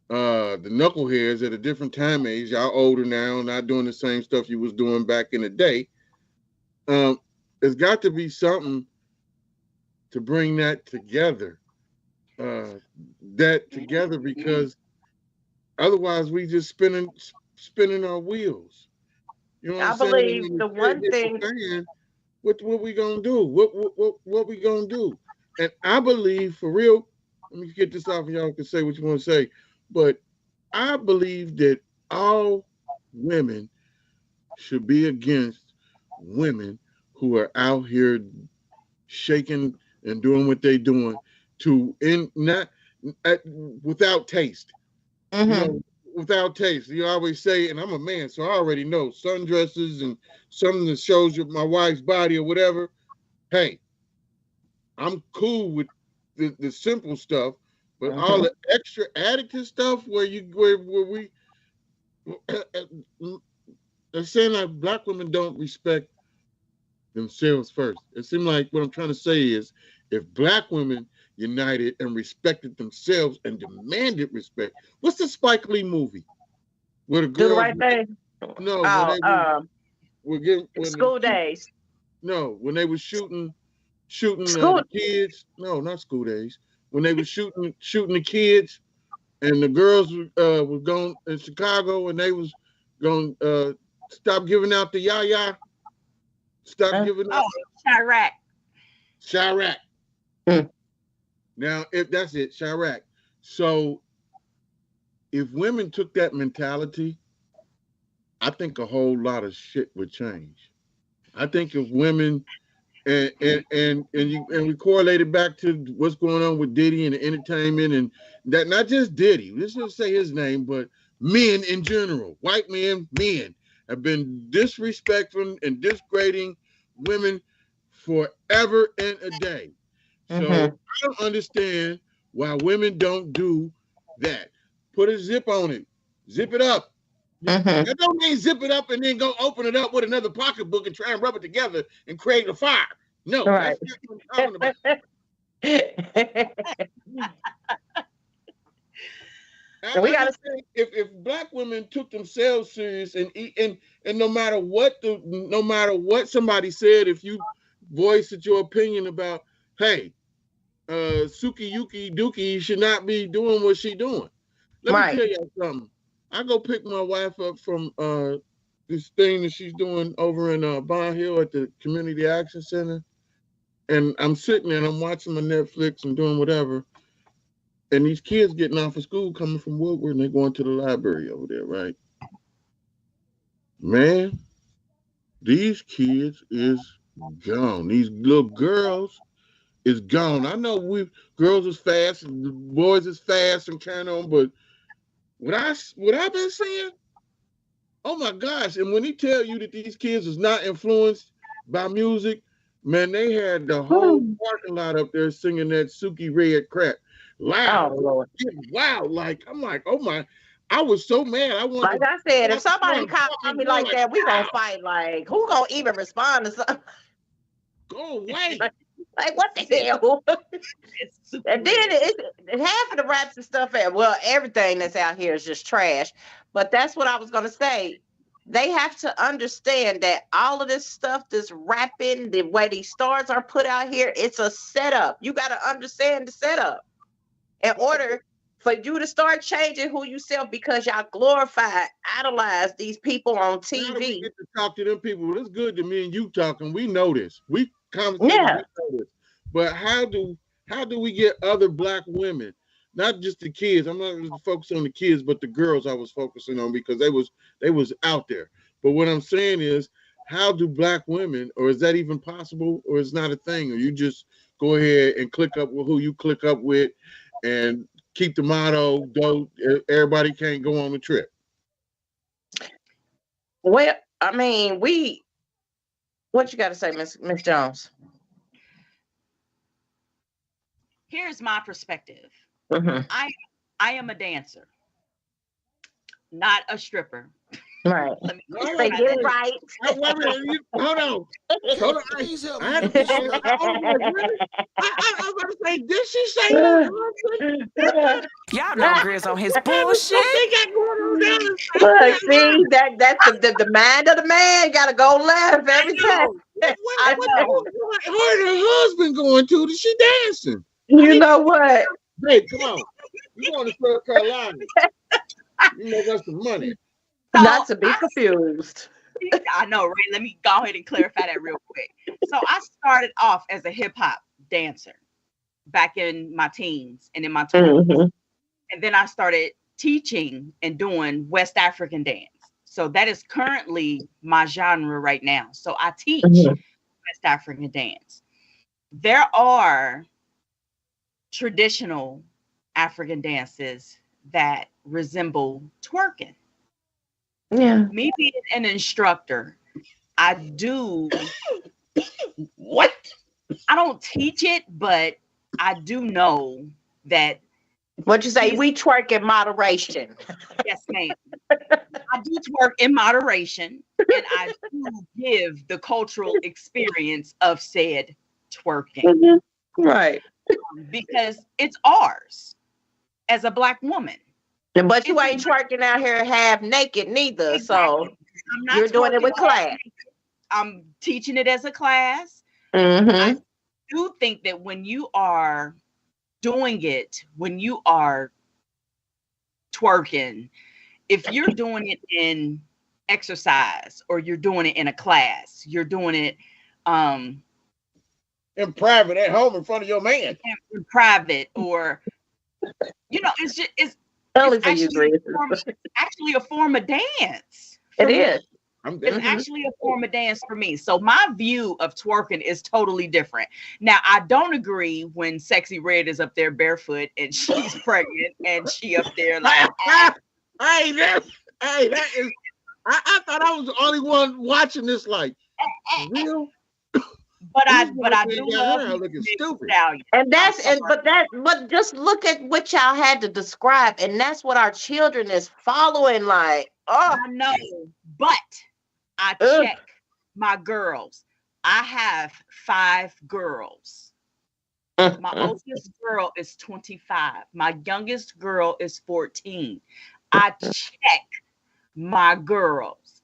the knuckleheads at a different time age, y'all older now, not doing the same stuff you was doing back in the day. There's got to be something to bring that together. Because otherwise we just spinning our wheels. You know what I'm saying? I believe the one thing. What we gonna do? What we gonna do? And I believe, for real, let me get this off and y'all can say what you want to say, but I believe that all women should be against women who are out here shaking and doing what they're doing without taste. Mm-hmm. You know, without taste. You always say, and I'm a man, so I already know, sundresses and something that shows you my wife's body or whatever. Hey, I'm cool with the simple stuff, but all the extra additive stuff where we they're saying like black women don't respect themselves first. It seems like what I'm trying to say is, if black women united and respected themselves and demanded respect. What's the Spike Lee movie? Where the girls, Do the Right Thing? No, School Days. No, when they were shooting the kids. No, not School Days. When they were shooting the kids, and the girls were going in Chicago, and they was going stop giving out the yaya. Stop giving out. Chirac. Now, if that's it, Chirac. So, if women took that mentality, I think a whole lot of shit would change. I think if women and we correlate it back to what's going on with Diddy and the entertainment, and that not just Diddy, let's just say his name, but men in general, white men have been disrespectful and disgrading women forever and a day. So I don't understand why women don't do that. Put a zip on it. Zip it up. That don't mean zip it up and then go open it up with another pocketbook and try and rub it together and create a fire. No, right. That's not what I'm talking about. We gotta say, if black women took themselves serious and no matter what somebody said, if you voiced your opinion about, hey, Suki Yuki Dookie should not be doing what she doing. Let me tell y'all something. I go pick my wife up from this thing that she's doing over in Bond Hill at the Community Action Center, and I'm sitting there and I'm watching my Netflix and doing whatever, and these kids getting off of school coming from Woodward and they're going to the library over there, right? Man, these kids is gone. These little girls is gone. I know girls is fast and boys is fast and kind of, but what I've been seeing, oh my gosh! And when he tell you that these kids is not influenced by music, man, they had the whole parking lot up there singing that Suki Red crap loud. Oh Lord! Wow! I'm like, oh my! I was so mad. I wanted. Like I said, if somebody called me like that, we gonna fight. Like, who gonna even respond to something? Go away! Like, what the hell? And then half of the raps and stuff, everything that's out here is just trash. But that's what I was going to say. They have to understand that all of this stuff, this rapping, the way these stars are put out here, it's a setup. You got to understand the setup in order for you to start changing who you self, because y'all glorify, idolize these people on TV. How do we get to talk to them people? It's good to me and you talking. We know this. We But how do we get other black women, not just the kids? I'm not really focusing on the kids, but the girls I was focusing on, because they was out there. But what I'm saying is, how do black women, or is that even possible, or is not a thing, or you just go ahead and click up with who you click up with and keep the motto, everybody can't go on the trip? Well, I mean, what you got to say, Miss Jones? Here's my perspective. I am a dancer, not a stripper. Right. Let me Say, get it right. Hold on. Hold on. Please help I me had to with this I one. was like, really? I was about to say, did she say her husband? Y'all know Grizz on his What bullshit. they got going on down Look, see, that's the mind of the man gotta go left every time. What her and her husband going to? Is she dancing? You know what? Hey, come on. You going to South Carolina. You make us some money. Not to be confused. I know, right? Let me go ahead and clarify that real quick. So I started off as a hip hop dancer back in my teens and in my 20s. And then I started teaching and doing West African dance. So that is currently my genre right now. So I teach West African dance. There are traditional African dances that resemble twerking. Yeah. Me being an instructor, I do I don't teach it, but I do know that. What you say? We twerk in moderation. Yes, ma'am. I do twerk in moderation, and I do give the cultural experience of said twerking. Right. Because it's ours as a Black woman. But you ain't twerking out here half naked neither. Exactly. So you're doing it with class. I'm teaching it as a class. Mm-hmm. I do think that when you are doing it, when you are twerking, if you're doing it in exercise or you're doing it in a class, you're doing it in private at home in front of your man. In private, or it's just it's actually a form of dance. It is. It's actually a form of dance for me. So my view of twerking is totally different. Now, I don't agree when Sexy Red is up there barefoot and she's pregnant and she up there like, that is. I thought I was the only one watching this. Like, real. But I do love looking stupid. And but just look at what y'all had to describe, and that's what our children is following. Like, oh, I know, but I check my girls. I have 5 girls. My oldest girl is 25. My youngest girl is 14. I check my girls.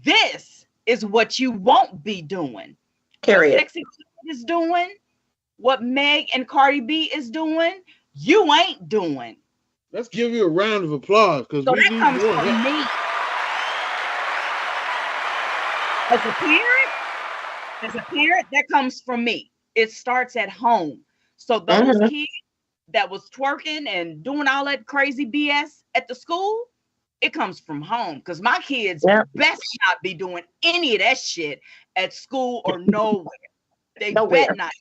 This is what you won't be doing. Period. What Sexy is doing, what Meg and Cardi B is doing, you ain't doing. Let's give you a round of applause because so we that need comes more. From me. As a parent, that comes from me. It starts at home. So those kids that was twerking and doing all that crazy BS at the school, it comes from home. Because my kids best not be doing any of that shit at school or nowhere. They bet not.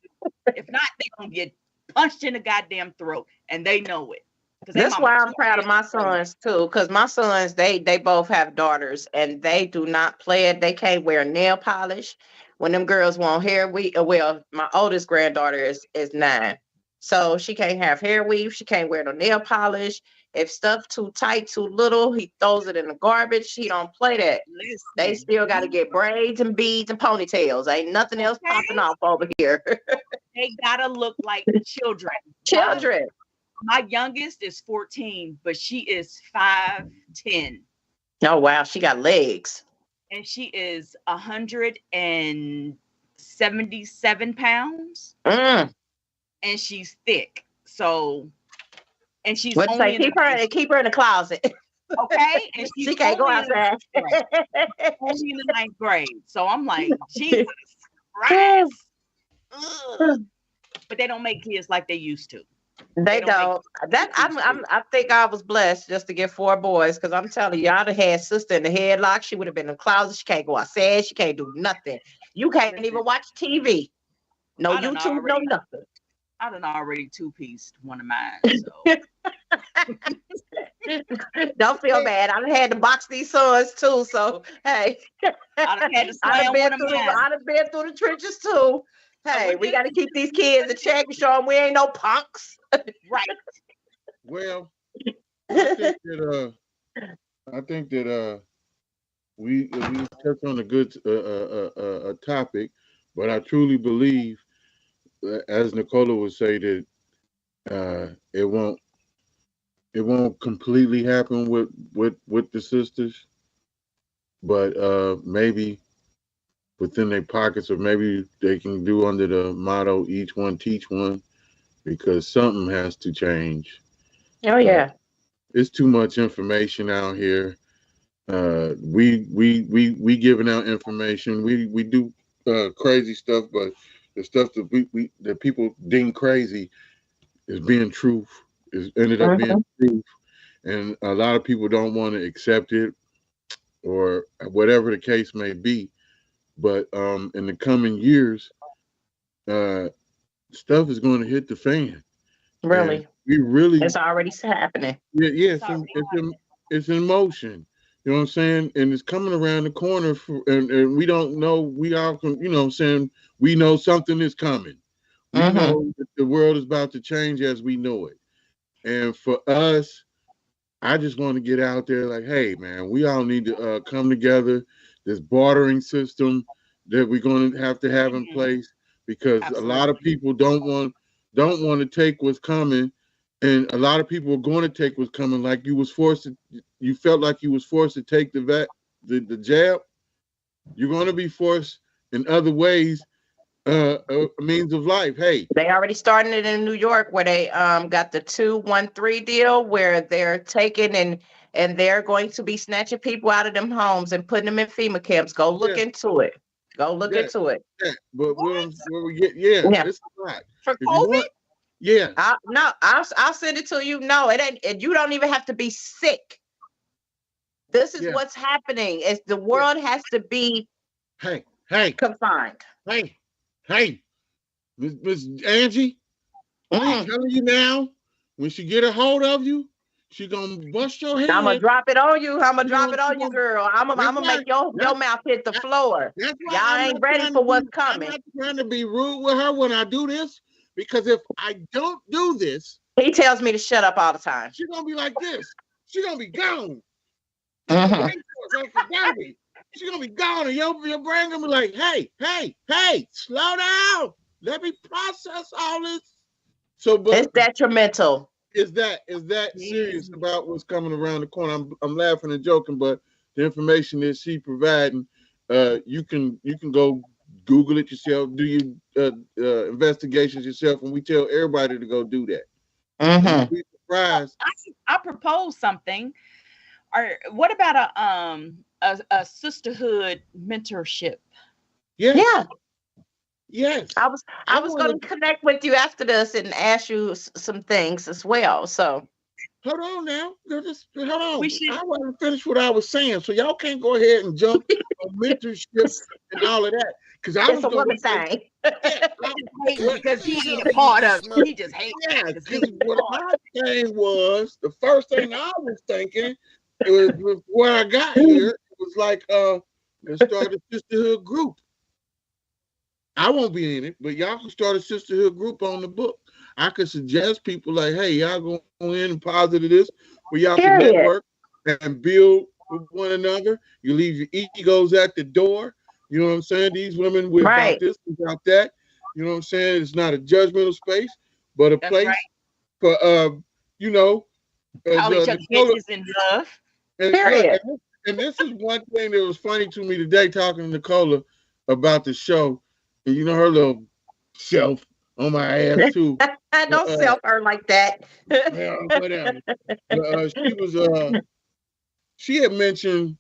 If not, they gonna get punched in the goddamn throat, and they know it. That's why I'm proud of my sons too, because my sons, they both have daughters, and they do not play it. They can't wear nail polish. When them girls want hair weave, well, my oldest granddaughter is 9, so she can't have hair weave. She can't wear no nail polish. If stuff too tight, too little, he throws it in the garbage. He don't play that. Listen, they still got to get braids and beads and ponytails. Ain't nothing else popping off over here. They gotta look like children. Children. My youngest is 14, but she is 5'10". Oh wow, she got legs. And she is 177 pounds. And she's thick. So, and she's what's only keep her in the closet. Okay, and she can't go outside. Only in the 9th grade. So I'm like, Jesus Christ. But they don't make kids like they used to. They don't. That I think I was blessed just to get 4 boys, because I'm telling you, I'd have had sister in the headlock. She would have been in the closet. She can't go outside. She can't do nothing. You can't even watch TV. No YouTube, no nothing. I done already 2-pieced one of mine. So. Don't feel bad. I done had to box these sons too. So hey, I'd have been through the trenches too. Hey, we got to keep these kids in check and show them we ain't no punks. Right. Well, I think that we touched on a good topic, but I truly believe, as Nicola would say, that it won't completely happen with the sisters, but maybe within their pockets, or maybe they can do under the motto "each one teach one," because something has to change. Oh yeah. It's too much information out here. We giving out information. We do crazy stuff, but the stuff that that people deem crazy is being truth. Is ended up being truth, and a lot of people don't want to accept it, or whatever the case may be. But in the coming years, stuff is going to hit the fan. Really. And we really. It's already happening. Yeah, it's in motion. You know what I'm saying? And it's coming around the corner, and we don't know. We all can, you know what I'm saying? We know something is coming. We know that the world is about to change as we know it. And for us, I just want to get out there like, hey, man, we all need to come together. This bartering system that we're going to have in place, because a lot of people don't want to take what's coming. And a lot of people are going to take what's coming, like you felt like you was forced to take the jab. You're going to be forced in other ways, means of life. Hey, they already started it in New York, where they got the 213 deal, where they're taking and they're going to be snatching people out of them homes and putting them in FEMA camps. Go look into it. Go look into it. Yeah, but where we get it's a lot. For COVID? Yeah. I'll send it to you. No, it ain't. And you don't even have to be sick. This is what's happening. Is the world has to be confined. Hey, Miss Angie, I'm telling you now, when she get a hold of you, she gonna bust your head. I'm gonna drop it on you. I'm gonna drop it on you, girl. I'm gonna make your mouth hit the floor. Y'all ain't ready for what's coming. I'm not trying to be rude with her when I do this, because if I don't do this, he tells me to shut up all the time. She's gonna be like this. She's gonna be gone. She's gonna be gone, and your brain gonna be like, hey, slow down. Let me process all this. So, but it's detrimental. Is that serious about what's coming around the corner? I'm laughing and joking, but the information that she providing, you can go Google it yourself, do your investigations yourself, and we tell everybody to go do that. Be surprised. I propose something. Or what about a sisterhood mentorship? Yeah. Yes. I was going to connect with you after this and ask you some things as well. So hold on now. Hold on. I wasn't finished what I was saying, so y'all can't go ahead and jump on mentorship and all of that. Because I was going to say, because he ain't a part of it. He just hates. Yeah, because what my thing was, the first thing I was thinking was when I got here, it was like, let's start a sisterhood group. I won't be in it, but y'all can start a sisterhood group on the book. I could suggest people like, hey, y'all go in and positive this, where y'all can network and build with one another. You leave your egos at the door. You know what I'm saying? These women with about this, without that. You know what I'm saying? It's not a judgmental space, but a place for you know, all each other bitches in love. And this is one thing that was funny to me today, talking to Nicola about the show. And you know her little self on my ass too. Don't self her like that. Yeah, whatever. She had mentioned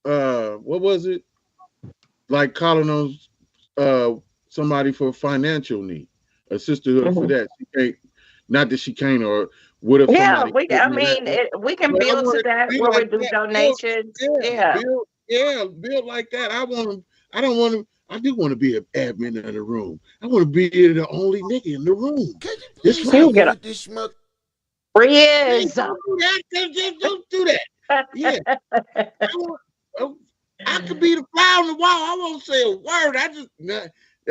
what was it? Like calling on somebody for a financial need, a sisterhood for that. She can't, not that she can't, or what if somebody we can build to that where we do donations. Build like that. I do want to be an admin in the room. I want to be the only nigga in the room. Can you please get with this schmuck? Yes. Don't do that. Yeah. I could be the fly on the wall. I won't say a word.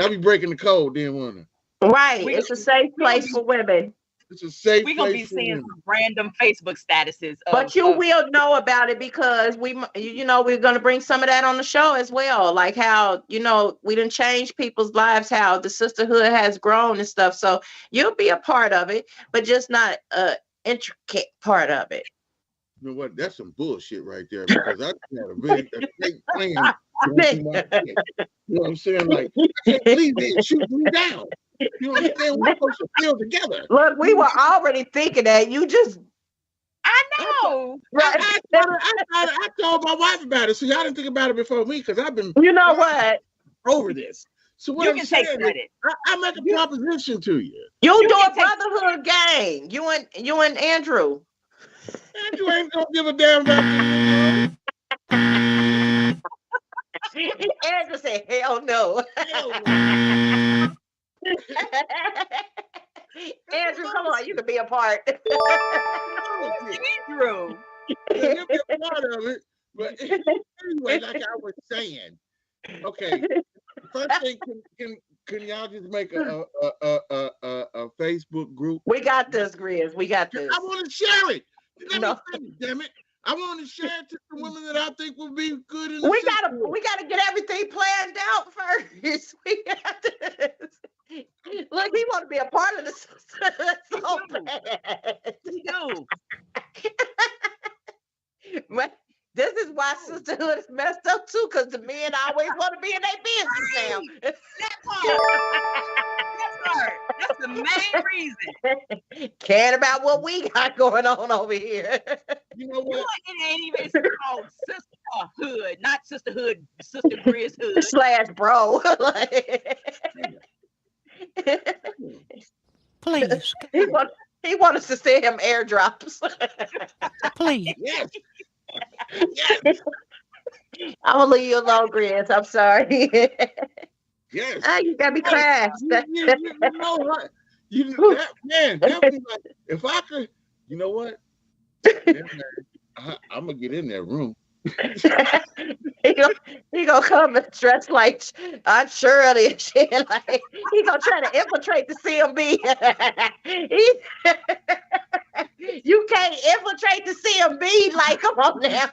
I'll be breaking the code then, won't I? Right. It's a safe place for women. It's a safe We're gonna be place for seeing women. some random Facebook statuses. But you will know about it because we're going to bring some of that on the show as well. Like how, we didn't change people's lives, how the sisterhood has grown and stuff. So you'll be a part of it, but just not an intricate part of it. You know what? That's some bullshit right there because I had a great plan going through my head. You know what I'm saying? Like, I can't believe they shoot me down. You understand? We're supposed to feel together. Look, we were already thinking that. You just. I know. Right. I told my wife about it. So y'all didn't think about it before me because I've been. You know what? Over this. So what You I'm can saying take credit. I make a proposition to you. You do a brotherhood gang. You and Andrew. Andrew ain't gonna give a damn about you. Andrew said, hell no. Hell no. Andrew, come on, you can be a part. Andrew. Yeah, you'll be a part of it. But anyway, like I was saying, okay. First thing, can y'all just make a Facebook group? We got this, Grizz. We got this. I want to share it. Let me finish, damn it. I want to share it to the women that I think would be good in the we gotta get everything planned out first. We got this. Look, he want to be a part of this so bad. We do. But this is why sisterhood is messed up too, because the men always want to be in their business now. That part. That's the main reason. Caring about what we got going on over here. You know what? It ain't even called Sisterhood, not Sisterhood, Sister GRIZZBIZMY2SENSE-Hood. Slash bro. Please. He want us to send him airdrops. Please. Yes. Yes. I'm gonna leave you alone, Grizz. I'm sorry. Yes. You gotta be class. You know what? That be like, if I could, you know what? I'm gonna get in that room. he gonna come and dress like Aunt Shirley and shit. Like he gonna try to infiltrate the CMB. You can't infiltrate the CMB. Like, come on now.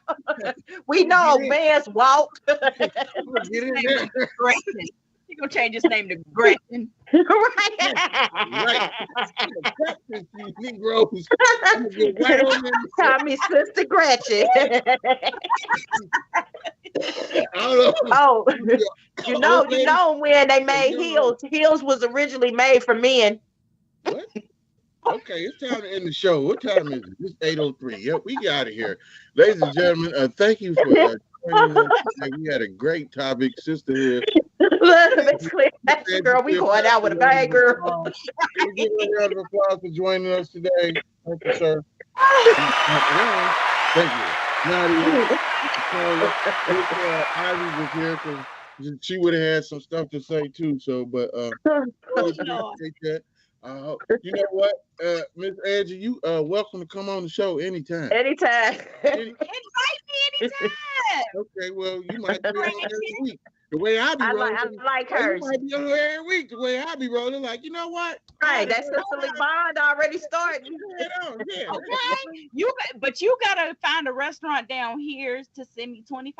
We know a man's walk. Get in there. Gretchen. He gonna change his name to Gretchen. Right. Negroes. Right on them. Call me Sister Gretchen. Oh, you know when they made heels. Heels was originally made for men. What? Okay, it's time to end the show. What time is it? It's 8:03. Yep, we got it here. Ladies and gentlemen, thank you for joining us today. We had a great topic, sisterhood. Girl, we going out with a bang, girl. We give a round of applause for joining us today. Thank you, sir. Thank you. Nadia, Ivy was here because she would have had some stuff to say too. So, but we appreciate that. You know what, Miss Angie, you welcome to come on the show anytime. Anytime. Invite me anytime. Okay, well, you might be on every week. The way I be rolling, I like her. You might be on every week. The way I be rolling, like, you know what? Right, that sisterly bond already started. Yeah. Okay, but you gotta find a restaurant down here to send me $25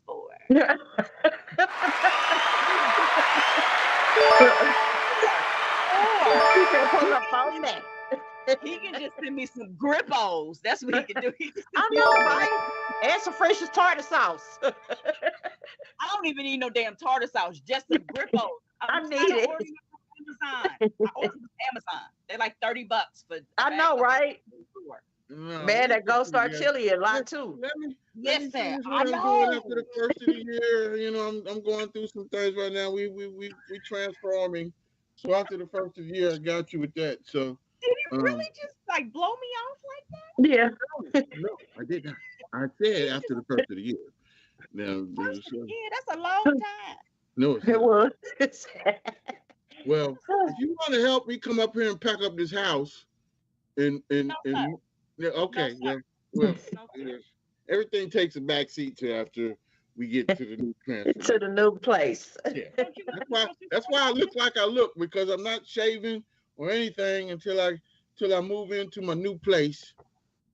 for. He can just send me some grippos. That's what he can do. I know, right? And some French's tartar sauce. I don't even need no damn tartar sauce, just some grippos. I need it. Amazon. I ordered from Amazon. They're like $30 for. I know, right? No, Man, that Ghost Star chili a lot too. Yes, sir. I know. After the first of the year, you know, I'm going through some things right now. We transforming. So after the first of the year, I got you with that. So. Did you really just like blow me off like that? Yeah. No, I did not. I said after the first of the year. Now, yeah, that's a long time. No, it was. Well, if you want to help me come up here and pack up this house, okay, well, everything takes a back seat to after we get to the new transfer. To the new place. Yeah. That's why I look like I look, because I'm not shaving or anything until I till I move into my new place.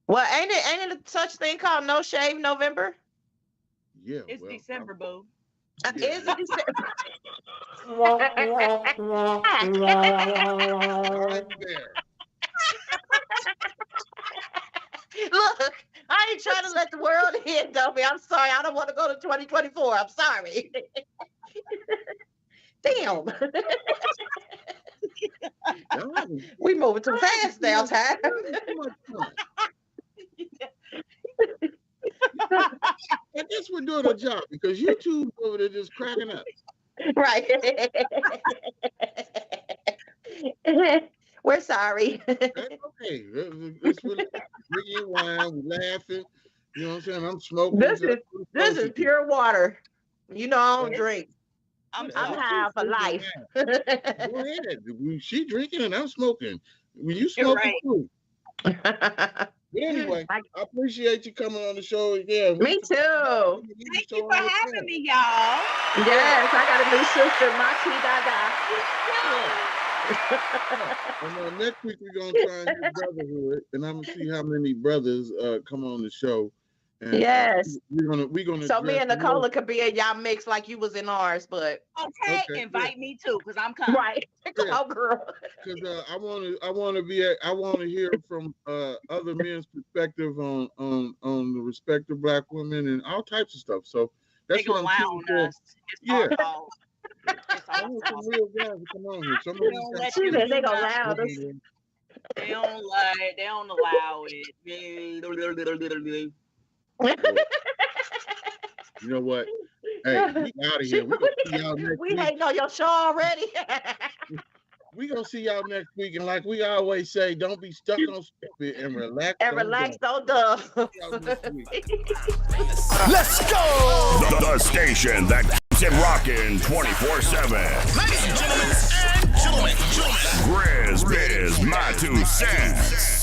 Well, ain't it a such thing called No Shave November? Yeah, It's well, December, boo. yeah, Is it December? right there. Look, I ain't trying to let the world in, Dopey. I'm sorry. I don't want to go to 2024. I'm sorry. Damn. We moving too fast now, time. I guess we're doing a job because YouTube over there just cracking up. Right. We're sorry. That's okay. Let's drinking wine, we're laughing. You know what I'm saying? I'm smoking. This is pure water. You know I don't drink. I'm high for life. Go ahead. She drinking and I'm smoking. When you smoking too. But anyway, I appreciate you coming on the show. Yeah, Me too. Thank you for having me, y'all. Yes, I got a new sister, And next week we're gonna try and do brotherhood, and I'm gonna see how many brothers come on the show. And, yes, we're gonna. So me and Nicola could be in y'all mix like you was in ours, but okay, invite me too, cause I'm coming. Right, oh girl. Because I want to hear from other men's perspective on the respective black women and all types of stuff. So that's they what I'm shooting for. Us. It's our fault. I want some real guys to come on here. They gonna allow us. They don't allow it. You know what? Hey, we out of here. We gonna see y'all next we week. hating on your show already. We gonna see y'all next week, and like we always say, don't be stuck on stupid and relax. On dumb. Let's go! The station that keeps it rocking 24/7. Ladies and gentlemen, GRIZZBIZ, my 2 cents.